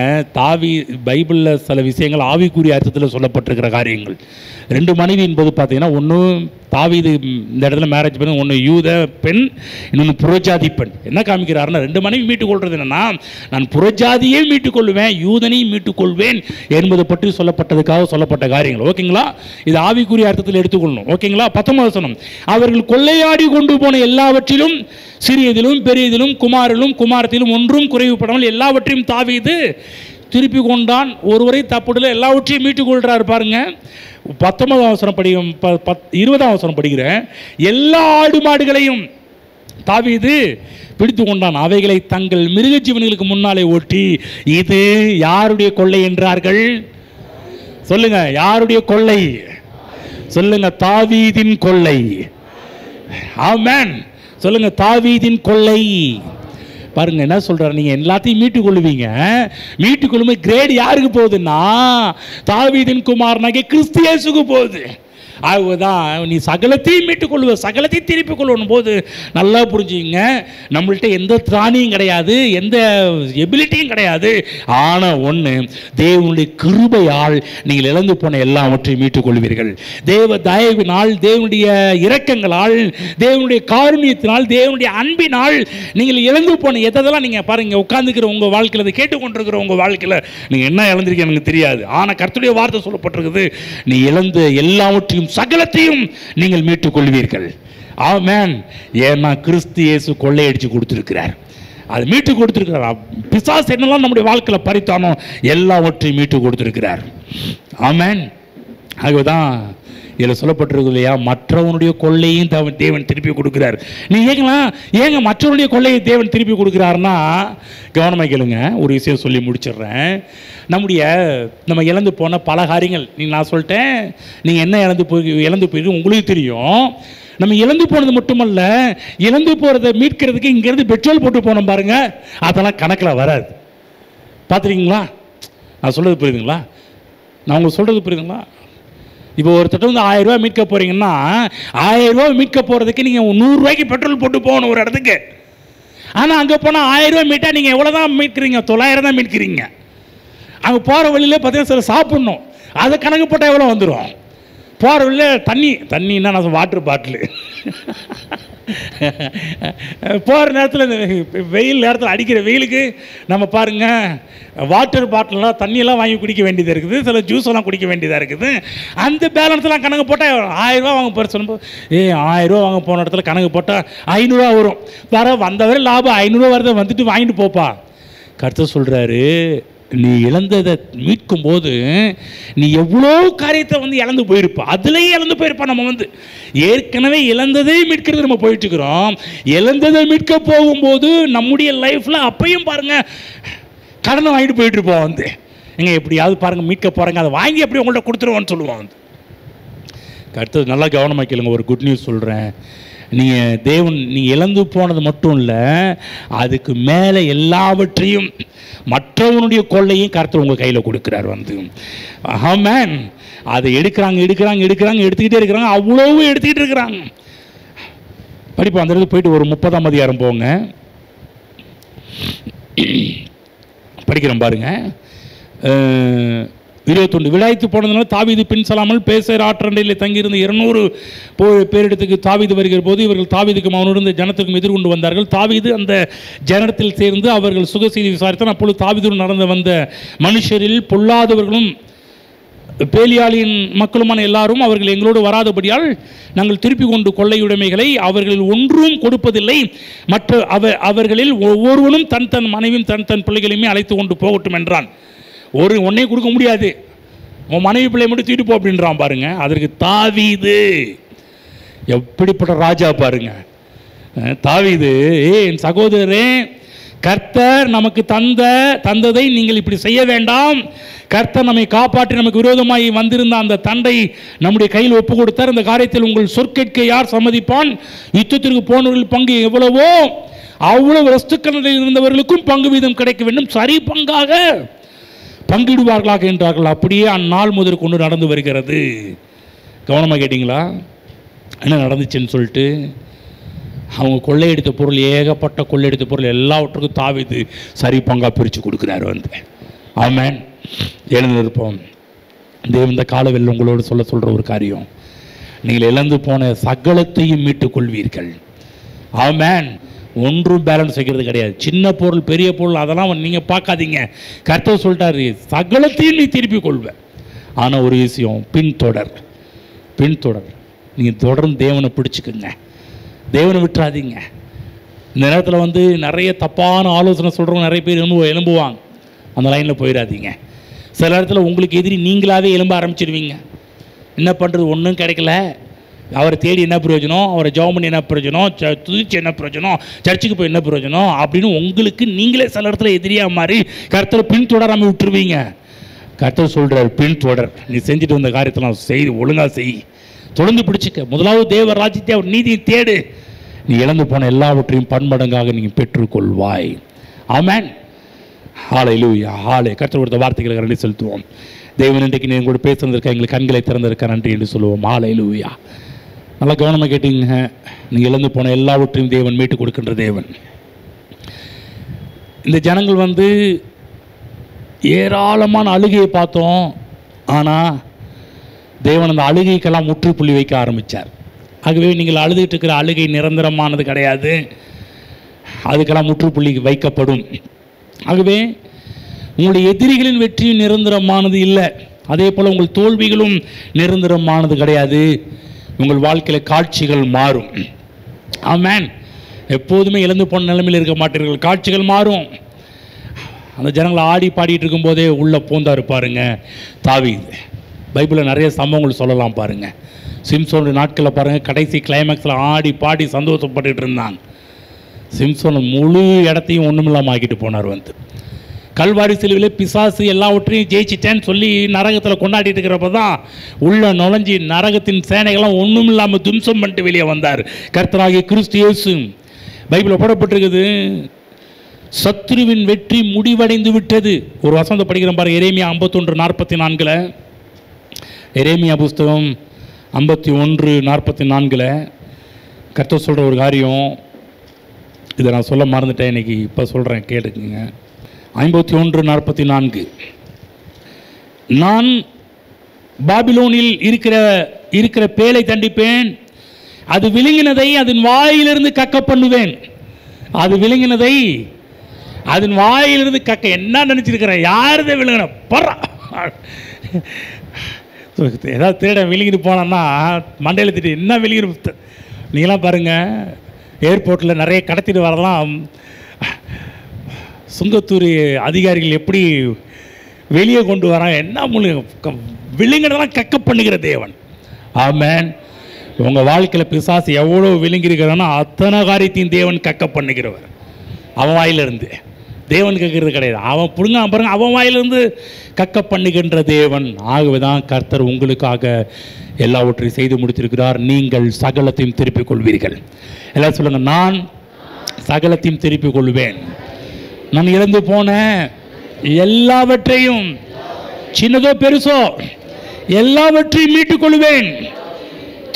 பைபிளில் சில விஷயங்கள் ஆவிக்குரிய அர்த்தத்தில் சொல்லப்பட்டிருக்கிற காரியங்கள். 2 மனைவி என்பது பார்த்தீங்கன்னா, ஒன்று தாவீது இந்த இடத்துல மேரேஜ் பண்ணி, ஒன்று யூத பெண், இன்னொன்று புறஜாதி பெண். என்ன காமிக்கிறாருன்னா, 2 மனைவி மீட்டுக்கொள்வது என்னன்னா, நான் புறஜாதியே மீட்டுக்கொள்வேன், யூதனையும் மீட்டுக்கொள்வேன் என்பதை பற்றி சொல்லப்பட்டதுக்காக சொல்லப்பட்ட காரியங்கள். ஓகேங்களா? இது ஆவிக்குரிய அர்த்தத்தில் எடுத்துக்கொள்ளணும். ஓகேங்களா? 19 வசனம். அவர்கள் கொள்ளையாடி கொண்டு போன எல்லாவற்றிலும், சிறியதிலும் பெரியதிலும், குமாரிலும் குமாரத்திலும் ஒன்றும் குறைவுபடாமல் எல்லாவற்றையும் தாவீது திருப்பி கொண்டான். ஒருவரை தப்புடல, எல்லாவற்றையும் மீட்டுக்கொள்கிறார். பாருங்க, 19ஆம் வசனம் படிக்கும், 20ஆம் வசனம் படிக்கிறேன். எல்லா ஆடு மாடுகளையும் தாவீது பிடித்து கொண்டான், அவைகளை தங்கள் மிருக ஜீவன்களுக்கு முன்னாலே ஓட்டி, இது யாருடைய கொள்ளை என்றார்கள்? சொல்லுங்க, யாருடைய கொள்ளை? சொல்லுங்க, தாவீதின் கொள்ளை. ஆமென். சொல்லுங்க, தாவீதின் கொள்ளை. பாருங்க என்ன சொல்றாரு, நீங்க எல்லாத்தையும் மீட்டுக்கொள்ளுவீங்க, மீட்டுக்கொள்ளும் கிரேட் யாருக்கு போகுதுன்னா, தாவீதின் குமாரனாகிய கிறிஸ்து இயேசுவுக்கு போகுது. அதுதான் நீ சகலத்தையும் மீட்டுக்கொள்ளுவ, சகலத்தையும் திருப்பி கொள்ளணும் போது நல்லா புரிஞ்சுங்க. நம்மள்கிட்ட எந்த திராணியும் கிடையாது, எந்த எபிலிட்டியும் கிடையாது. ஆனால் ஒன்று, தேவனுடைய கிருபையால் நீங்கள் இழந்து போன எல்லாவற்றையும் மீட்டுக்கொள்வீர்கள். தேவ தயவினால், தேவனுடைய இரக்கங்களால், தேவனுடைய காருண்யத்தினால், தேவனுடைய அன்பினால் நீங்கள் இழந்து போன எதெல்லாம் நீங்கள் பாருங்க, உட்கார்ந்துக்கிற உங்கள் வாழ்க்கையில், அதை கேட்டுக்கொண்டிருக்கிற உங்கள் வாழ்க்கையில் நீங்கள் என்ன இழந்திருக்கீங்க எனக்கு தெரியாது. ஆனால் கர்த்தருடைய வார்த்தை சொல்லப்பட்டிருக்குது, நீ இழந்த எல்லாவற்றையும் சகலத்தையும் நீங்கள் மீட்டுக் கொள்வீர்கள். ஆமென். ஏன்னா கிறிஸ்து இயேசு கொள்ளையடிச்சு கொடுத்திருக்கிறார், அது மீட்டு கொடுத்திருக்கிறார். பிசாசு என்னெல்லாம் நம்முடைய வாழ்க்கையில் பறித்தானோ எல்லாவற்றையும் மீட்டு கொடுத்திருக்கிறார். ஆமென். ஆகவேதான் இதில் சொல்லப்பட்டிருக்கு இல்லையா, மற்றவனுடைய கொள்ளையும் தேவன் திருப்பி கொடுக்கிறார். நீ கேட்கலாம், ஏங்க மற்றவனுடைய கொள்ளையை தேவன் திருப்பி கொடுக்குறாருன்னா, கவனமாக கேளுங்க, ஒரு விஷயம் சொல்லி முடிச்சிடுறேன். நம்ம இழந்து போன பல காரியங்கள் நான் சொல்லிட்டேன். நீங்கள் என்ன இழந்து போயிருக்கு உங்களுக்கு தெரியும். நம்ம இழந்து போனது மட்டுமல்ல, இழந்து போகிறத மீட்கிறதுக்கு இங்கேருந்து பெட்ரோல் போட்டு போனோம் பாருங்க, அதெல்லாம் கணக்கில் வராது. பார்த்துருக்கீங்களா? நான் சொல்கிறது புரியுதுங்களா? நான் உங்களுக்கு சொல்கிறது புரியுதுங்களா? இப்போ ஒருத்தட்ட வந்து 1000 ரூபா மீட்க போகிறீங்கன்னா, 1000 ரூபா மீட்க போகிறதுக்கு நீங்கள் 100 ரூபாய்க்கு பெட்ரோல் போட்டு போகணும் ஒரு இடத்துக்கு. ஆனால் அங்கே போனால் 1000 ரூபா மீட்டா நீங்கள் எவ்வளோ தான் மீட்கிறீங்க? 900 தான் மீட்கிறீங்க. அங்கே போகிற வழியில் பார்த்தீங்கன்னா சில சாப்பிட்ணும், அதை கணக்கு போட்டால் எவ்வளோ வந்துடும்? போகிற வழியில் தண்ணின்னா நான் வாட்டர் பாட்டிலு போகிற நேரத்தில் இந்த வெயில் நேரத்தில் அடிக்கிற வெயிலுக்கு நம்ம பாருங்கள் வாட்டர் பாட்டிலாம் தண்ணியெல்லாம் வாங்கி குடிக்க வேண்டியதாக இருக்குது, சில ஜூஸ் எல்லாம் குடிக்க வேண்டியதாக இருக்குது. அந்த பேலன்ஸ்லாம் கணக்கு போட்டால் 1000 ரூபா வாங்க போகிற சொல்லும்போது, 1000 ரூபா வாங்க போன இடத்துல கணக்கு போட்டால் 500 ரூபா வரும். வந்தவரை லாபம் 500 ரூபா வரதை வந்துட்டு வாங்கிட்டு போப்பா. கர்த்தர் சொல்கிறாரு, நீ இழந்ததை மீட்கும் போது நீ எவ்வளோ காரியத்தை வந்து இழந்து போயிருப்பா, அதுலேயே இழந்து போயிருப்பா. நம்ம வந்து ஏற்கனவே இழந்ததை மீட்கிறது நம்ம போயிட்டு இருக்கிறோம். இழந்ததை மீட்க போகும்போது நம்முடைய லைஃப்பில் அப்பையும் பாருங்க கடனை வாங்கிட்டு போயிட்டு இருப்போம். வந்து எங்க எப்படியாவது பாருங்க மீட்க போகிறாங்க, அதை வாங்கி அப்படியே உங்கள்கிட்ட கொடுத்துருவோன்னு சொல்லுவான். வந்து அடுத்தது நல்லா கவனமாக கேளுங்க, ஒரு குட் நியூஸ் சொல்கிறேன். நீங்கள் இழந்து போனது மட்டும் இல்லை, அதுக்கு மேலே எல்லாவற்றையும் மற்றவனுடைய கொள்ளையும் கர்த்தர் உங்கள் கையில் கொடுக்குறார். வந்து ஆமென். அதை எடுத்துக்கிட்டே இருக்கிறாங்க, அவ்வளவு எடுத்துக்கிட்டு இருக்கிறாங்க. படிப்போம், அந்த இடத்துக்கு போயிட்டு ஒரு 30ஆம் அதிகாரம் போங்க, படிக்கிறோம் பாருங்க. 21 விடாய்த்து போனதுனால தாவீது பின் செல்லாமல் பேசர் ஆற்றண்டையில் தங்கியிருந்த 200 பேரிடத்துக்கு தாவீது வருகிற போது இவர்கள் தாவீதுக்கும் அவனுடன் ஜனத்துக்கும் எதிர்கொண்டு வந்தார்கள். தாவீது அந்த ஜனத்தில் சேர்ந்து அவர்கள் சுக செய்தி விசாரித்தான். அப்பொழுது தாவீதுடன் நடந்து வந்த மனுஷரில் பொல்லாதவர்களும் பேலியாளியின் மக்களுமான எல்லாரும் அவர்கள் எங்களோடு வராதபடியால் நாங்கள் திருப்பி கொண்டு கொள்ளையுடைமைகளை அவர்கள் ஒன்றும் கொடுப்பதில்லை, அவர்களில் ஒவ்வொருவனும் தன் மனைவியும் தன் பிள்ளைகளையுமே அழைத்து கொண்டு போகட்டும் என்றான். ஒன்றையும் கொடுக்க முடியாது, உன் மனைவி பிள்ளை மட்டும் தூக்கிட்டு போ அப்படின்றான் பாருங்க. அதற்கு தாவீது எப்படிப்பட்ட ராஜா பாருங்க. தாவீது, என் சகோதரரே, கர்த்தர் நமக்கு தந்ததை நீங்கள் இப்படி செய்ய வேண்டாம். கர்த்தர் நம்மை காப்பாற்றி நமக்கு விரோதமாய் வந்திருந்த அந்த தண்டை நம்முடைய கையில் ஒப்பு கொடுத்தார். இந்த காரியத்தில் உங்கள் சொற்கேட்க யார் சம்மதிப்பான்? யுத்தத்திற்கு போனவர்கள் பங்கு எவ்வளவோ அவ்வளவு வஸ்துக்களில் இருந்தவர்களுக்கும் பங்கு வீதம் கிடைக்க வேண்டும், சரி பங்காக பங்கிடுவார்களாக என்றார்கள். அப்படியே அந்நாள் முதல் கொண்டு நடந்து வருகிறது. கவனமாக கேட்டிங்களா என்ன நடந்துச்சுன்னு சொல்லிட்டு? அவங்க கொள்ளையடித்த பொருள், ஏகப்பட்ட கொள்ளையடித்த பொருள் எல்லாவற்றுக்கும் தாவீது சரி பங்காக பிரித்து கொடுக்குறாரு வந்து. ஆமென். எழுந்திருப்போம். தேவன் இந்த காலவெளியில் உங்களோடு சொல்கிற ஒரு காரியம், நீங்கள் இழந்து போன சகலத்தையும் மீட்டுக் கொள்வீர்கள். ஆமென். ஒன்றும் பேலன்ஸ் வைக்கிறது கிடையாது. சின்ன பொருள் பெரிய பொருள் அதெல்லாம் நீங்கள் பார்க்காதீங்க. கர்த்தர் சொல்லிட்டாரு, சகலத்தையும் நீ திருப்பி கொள்வேன். ஆனால் ஒரு விஷயம், பின்தொடர். நீங்கள் தொடர்ந்து தேவனை பிடிச்சிக்குங்க, தேவனை விட்டுறாதீங்க. இந்த நேரத்தில் வந்து நிறைய தப்பான ஆலோசனை சொல்கிறவங்க நிறைய பேர் எழும்புவாங்க. அந்த லைனில் போயிடாதீங்க. சில நேரத்தில் உங்களுக்கு எதிரி நீங்களாகவே எழும்ப ஆரம்பிச்சிடுவீங்க. என்ன பண்ணுறது, ஒன்றும் கிடைக்கல, அவரை தேடி என்ன பிரயோஜனம், அவரை ஜெபம் பண்ணி என்ன பிரயோஜனம், துதிச்சு என்ன பிரயோஜனம், சர்ச்சுக்கு போய் என்ன பிரயோஜனம் அப்படின்னு உங்களுக்கு நீங்களே சில இடத்துல எதிரியாக மாறி கர்த்தரை பின்தொடராமல் விட்டுருவீங்க. கர்த்தர் சொல்கிறார், பின்தொடர். நீ செஞ்சுட்டு வந்த காரியத்தெல்லாம் செய், ஒழுங்காக செய், தொடர்ந்து பிடிச்சிக்க. முதலாவது தேவ ராஜ்யத்தை, அவர் நீதியை தேடு. நீ இழந்து போன எல்லாவற்றையும் பன்மடங்காக நீங்கள் பெற்றுக்கொள்வாய். ஆமென். ஹல்லேலூயா. கர்த்தர் கொடுத்த வார்த்தைகளை நன்றி செலுத்துவோம். தேவன் இன்றைக்கு நீங்கள் கூட பேசுனதற்கு எங்களுக்கு கண்களை திறந்திருக்க நன்றி என்று சொல்லுவோம். ஹல்லேலூயா. நல்லா கவனமாக கேட்டீங்க. நீங்கள் இழந்து போன எல்லாவற்றையும் தேவன் மீட்டு கொடுக்கின்ற தேவன். இந்த ஜனங்கள் வந்து ஏராளமான அழுகையை பார்த்தோம். ஆனால் தேவன் அந்த அழுகைக்கெல்லாம் முற்றுப்புள்ளி வைக்க ஆரம்பித்தார். ஆகவே நீங்கள் அழுதுகிட்டு இருக்கிற அழுகை நிரந்தரமானது கிடையாது, அதுக்கெல்லாம் முற்றுப்புள்ளி வைக்கப்படும். ஆகவே உங்களுடைய எதிரிகளின் வெற்றியும் நிரந்தரமானது இல்லை, அதே போல் உங்கள் தோல்விகளும் நிரந்தரமானது கிடையாது. உங்கள் வாழ்க்கையில் காட்சிகள் மாறும். ஆமென். எப்போதுமே இழந்து போன நிலைமையில் இருக்க மாட்டீர்கள், காட்சிகள் மாறும். அந்த ஜனங்களை ஆடி பாடிட்டு இருக்கும்போதே உள்ளே பூந்தா இருப்பாருங்க தாவீது. பைபிளில் நிறைய சம்பவங்கள் சொல்லலாம் பாருங்கள். சிம்சோனுடைய நாட்களில் பாருங்கள், கடைசி கிளைமேக்ஸில் ஆடி பாடி சந்தோஷப்பட்டுட்டு இருந்தாங்க. சிம்சோன் முழு இடத்தையும் ஒன்றுமில்லாமல் ஆக்கிட்டு போனார். வந்து கல்வாரி சிலுவிலே பிசாசு எல்லாவற்றையும் ஜெயிச்சிட்டேன்னு சொல்லி நரகத்தில் கொண்டாடிட்டு இருக்கிறப்ப தான் உள்ள நுழைஞ்சி நரகத்தின் சேனைகள்லாம் ஒன்றும் இல்லாமல் தும்சம் பண்ணிட்டு வெளியே வந்தார் கர்த்தராகிய கிறிஸ்து இயேசு. பைபிளில் போடப்பட்டிருக்குது, சத்ருவின் வெற்றி முடிவடைந்து விட்டது. ஒரு வசனத்தை படிக்கிறோம் பாருங்க, எரேமியா 51:44. எரேமியா புஸ்தகம் 51:44 கர்த்தர் சொல்கிற ஒரு காரியம். இதை நான் சொல்ல மறந்துட்டேன், இன்னைக்கு இப்போ சொல்கிறேன், கேட்டுக்குங்க. 51:44. நான் பாபிலோனில் இருக்கிற பேலை தண்டிப்பேன், அது விழுங்கினதை அதன் வாயிலிருந்து கக்க பண்ணுவேன். அது விழுங்கினதை அதன் வாயிலிருந்து கக்க. என்ன நினச்சிருக்கிறேன், யாருதான் விழுங்கின பர்றா. ஏதாவது திருட விழுங்கிட்டு போனான்னா மண்டையில் திட்டு என்ன விழுங்கிட்டு. நீங்களாம் பாருங்கள், ஏர்போர்ட்டில் நிறைய கடத்திட்டு வரலாம், சுங்கத்தூர் அதிகாரிகள் எப்படி வெளியே கொண்டு வராங்க, என்ன விழுங்கினதெல்லாம் கக்க பண்ணுகிற தேவன். ஆமென். உங்கள் வாழ்க்கையில் பிசாசு எவ்வளோ விழுங்கிருக்கிறானோ அத்தனை காரியத்தையும் தேவன் கக்க பண்ணுகிறவர். அவன் வாயிலிருந்து தேவன் கேட்கறது கிடையாது, அவன் பிடுங்க பாருங்க, அவன் வாயிலிருந்து கக்க பண்ணுகின்ற தேவன். ஆகவே தான் கர்த்தர் உங்களுக்காக எல்லாவற்றையும் செய்து முடித்திருக்கிறார். நீங்கள் சகலத்தையும் திருப்பிக் கொள்வீர்கள். எல்லாம் சொல்லுங்க, நான் சகலத்தையும் திருப்பிக் கொள்வேன். நான் இழந்து போன எல்லாவற்றையும், சின்னதோ பெருசோ, எல்லாவற்றையும் மீட்டுக் கொள்வேன்,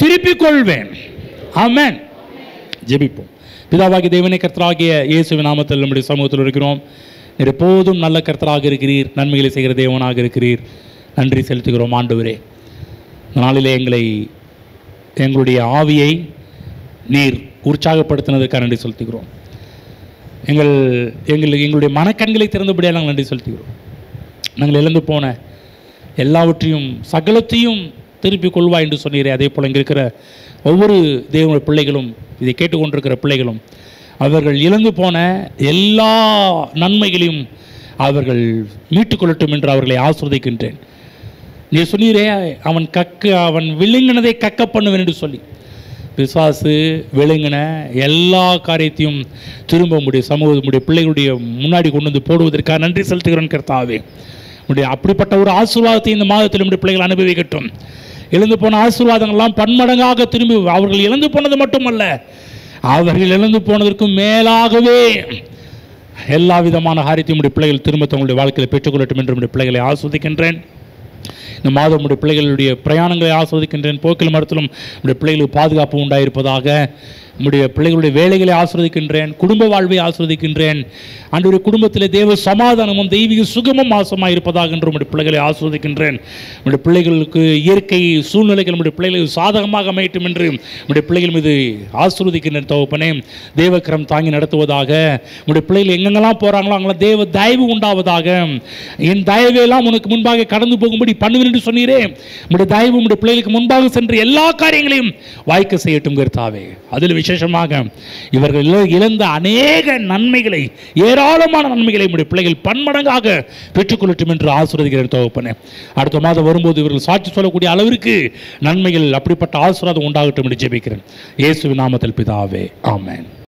திருப்பிக் கொள்வேன். ஆமென். ஜெபிப்போம். பிதாவாகிய தேவனே, கர்த்தராகிய இயேசுவின் நாமத்தில் நம்முடைய சமூகத்தில் இருக்கிறோம். நீர் எப்போதும் நல்ல கர்த்தராக இருக்கிறீர், நன்மைகளை செய்கிற தேவனாக இருக்கிறீர். நன்றி செலுத்துகிறோம் ஆண்டவரே. இந்த நாளிலே எங்களுடைய ஆவியை நீர் உற்சாகப்படுத்தினதற்காக நன்றி செலுத்துகிறோம். எங்களுடைய மனக்கண்களை திறந்தபடியாக நாங்கள் நன்றி செலுத்துகிறோம். நாங்கள் இழந்து போன எல்லாவற்றையும் சகலத்தையும் திருப்பி கொள்வா என்று சொன்னீரே, அதே போல் இங்கே இருக்கிற ஒவ்வொரு தேவனுடைய பிள்ளைகளும், இதை கேட்டுக்கொண்டிருக்கிற பிள்ளைகளும், அவர்கள் இழந்து போன எல்லா நன்மைகளையும் அவர்கள் மீட்டுக்கொள்ளட்டும் என்று அவர்களை ஆசீர்வதிக்கின்றேன். நீ சொன்னீரே அவன் விழுங்கினதை கக்க பண்ணுவேன் என்று சொல்லி. பிசாசு விழுங்கின எல்லா காரியத்தையும் திரும்ப உடைய பிள்ளைகளுடைய முன்னாடி கொண்டு வந்து போடுவதற்காக நன்றி செலுத்துகிறேன் கர்த்தாவே. அப்படிப்பட்ட ஒரு ஆசீர்வாதத்தை இந்த மாதத்தில் நம்முடைய பிள்ளைகள் அனுபவிக்கட்டும். இழந்து போன ஆசீர்வாதங்கள்லாம் பன்மடங்காக திரும்பி, அவர்கள் இழந்து போனது மட்டுமல்ல, அவர்கள் இழந்து போனதற்கும் மேலாகவே எல்லா விதமான காரியத்தையும் நம்முடைய பிள்ளைகள் திரும்ப தங்களுடைய வாழ்க்கையில் பெற்றுக்கொள்ளட்டும் என்று நம்முடைய பிள்ளைகளை ஆஸ்வதிக்கின்றேன். இந்த மாதம் நம்முடைய பிள்ளைகளுடைய பிரயாணங்களை ஆஸ்வதிக்கின்றேன். போக்கில் மரத்திலும் நம்முடைய பிள்ளைகளுக்கு பாதுகாப்பு உண்டாயிருப்பதாக. நம்முடைய பிள்ளைகளுடைய வேலைகளை ஆஸ்வதிக்கின்றேன். குடும்ப வாழ்வை ஆஸ்வதிக்கின்றேன். அன்றைய குடும்பத்தில் தேவ சமாதானமும் தெய்வீக சுகமும் வாசமாக இருப்பதாக என்று நம்முடைய பிள்ளைகளை ஆஸ்வதிக்கின்றேன். நம்முடைய பிள்ளைகளுக்கு இயற்கை சூழ்நிலைகள் நம்முடைய பிள்ளைகளுக்கு சாதகமாக அமையட்டும் என்று நம்முடைய பிள்ளைகள் மீது ஆஸ்வதிக்கின்றேன். தகப்பனே, தேவக்கரம் தாங்கி நடத்துவதாக. நம்முடைய பிள்ளைகள் எங்கெங்கெல்லாம் போகிறாங்களோ அங்கெல்லாம் தேவ தயவு உண்டாவதாக. என் தயவையெல்லாம் உனக்கு முன்பாக கடந்து போகும்படி பண்ணுவேன் என்று சொன்னீரே. நம்முடைய தயவு நம்முடைய பிள்ளைகளுக்கு முன்பாக சென்று எல்லா காரியங்களையும் வாய்க்க செய்யட்டும் கர்த்தாவே. அதில் விசேஷமாக இவர்கள் இழந்த அநேக நன்மைகளை, ஏராளமான நன்மைகளை நம்முடைய பிள்ளைகள் பன்மடங்காக பெற்றுக்கொள்ளட்டும் என்று ஆசீர்வதிக்கிறேன் தகப்பனே. அடுத்த மாதம் வரும்போது இவர்கள் சாட்சி சொல்லக்கூடிய அளவிற்கு நன்மைகள், அப்படிப்பட்ட ஆசீர்வாதம் உண்டாகட்டும் என்று ஜெபிக்கிறேன். இயேசுவின் நாமத்தில் பிதாவே, ஆமென்.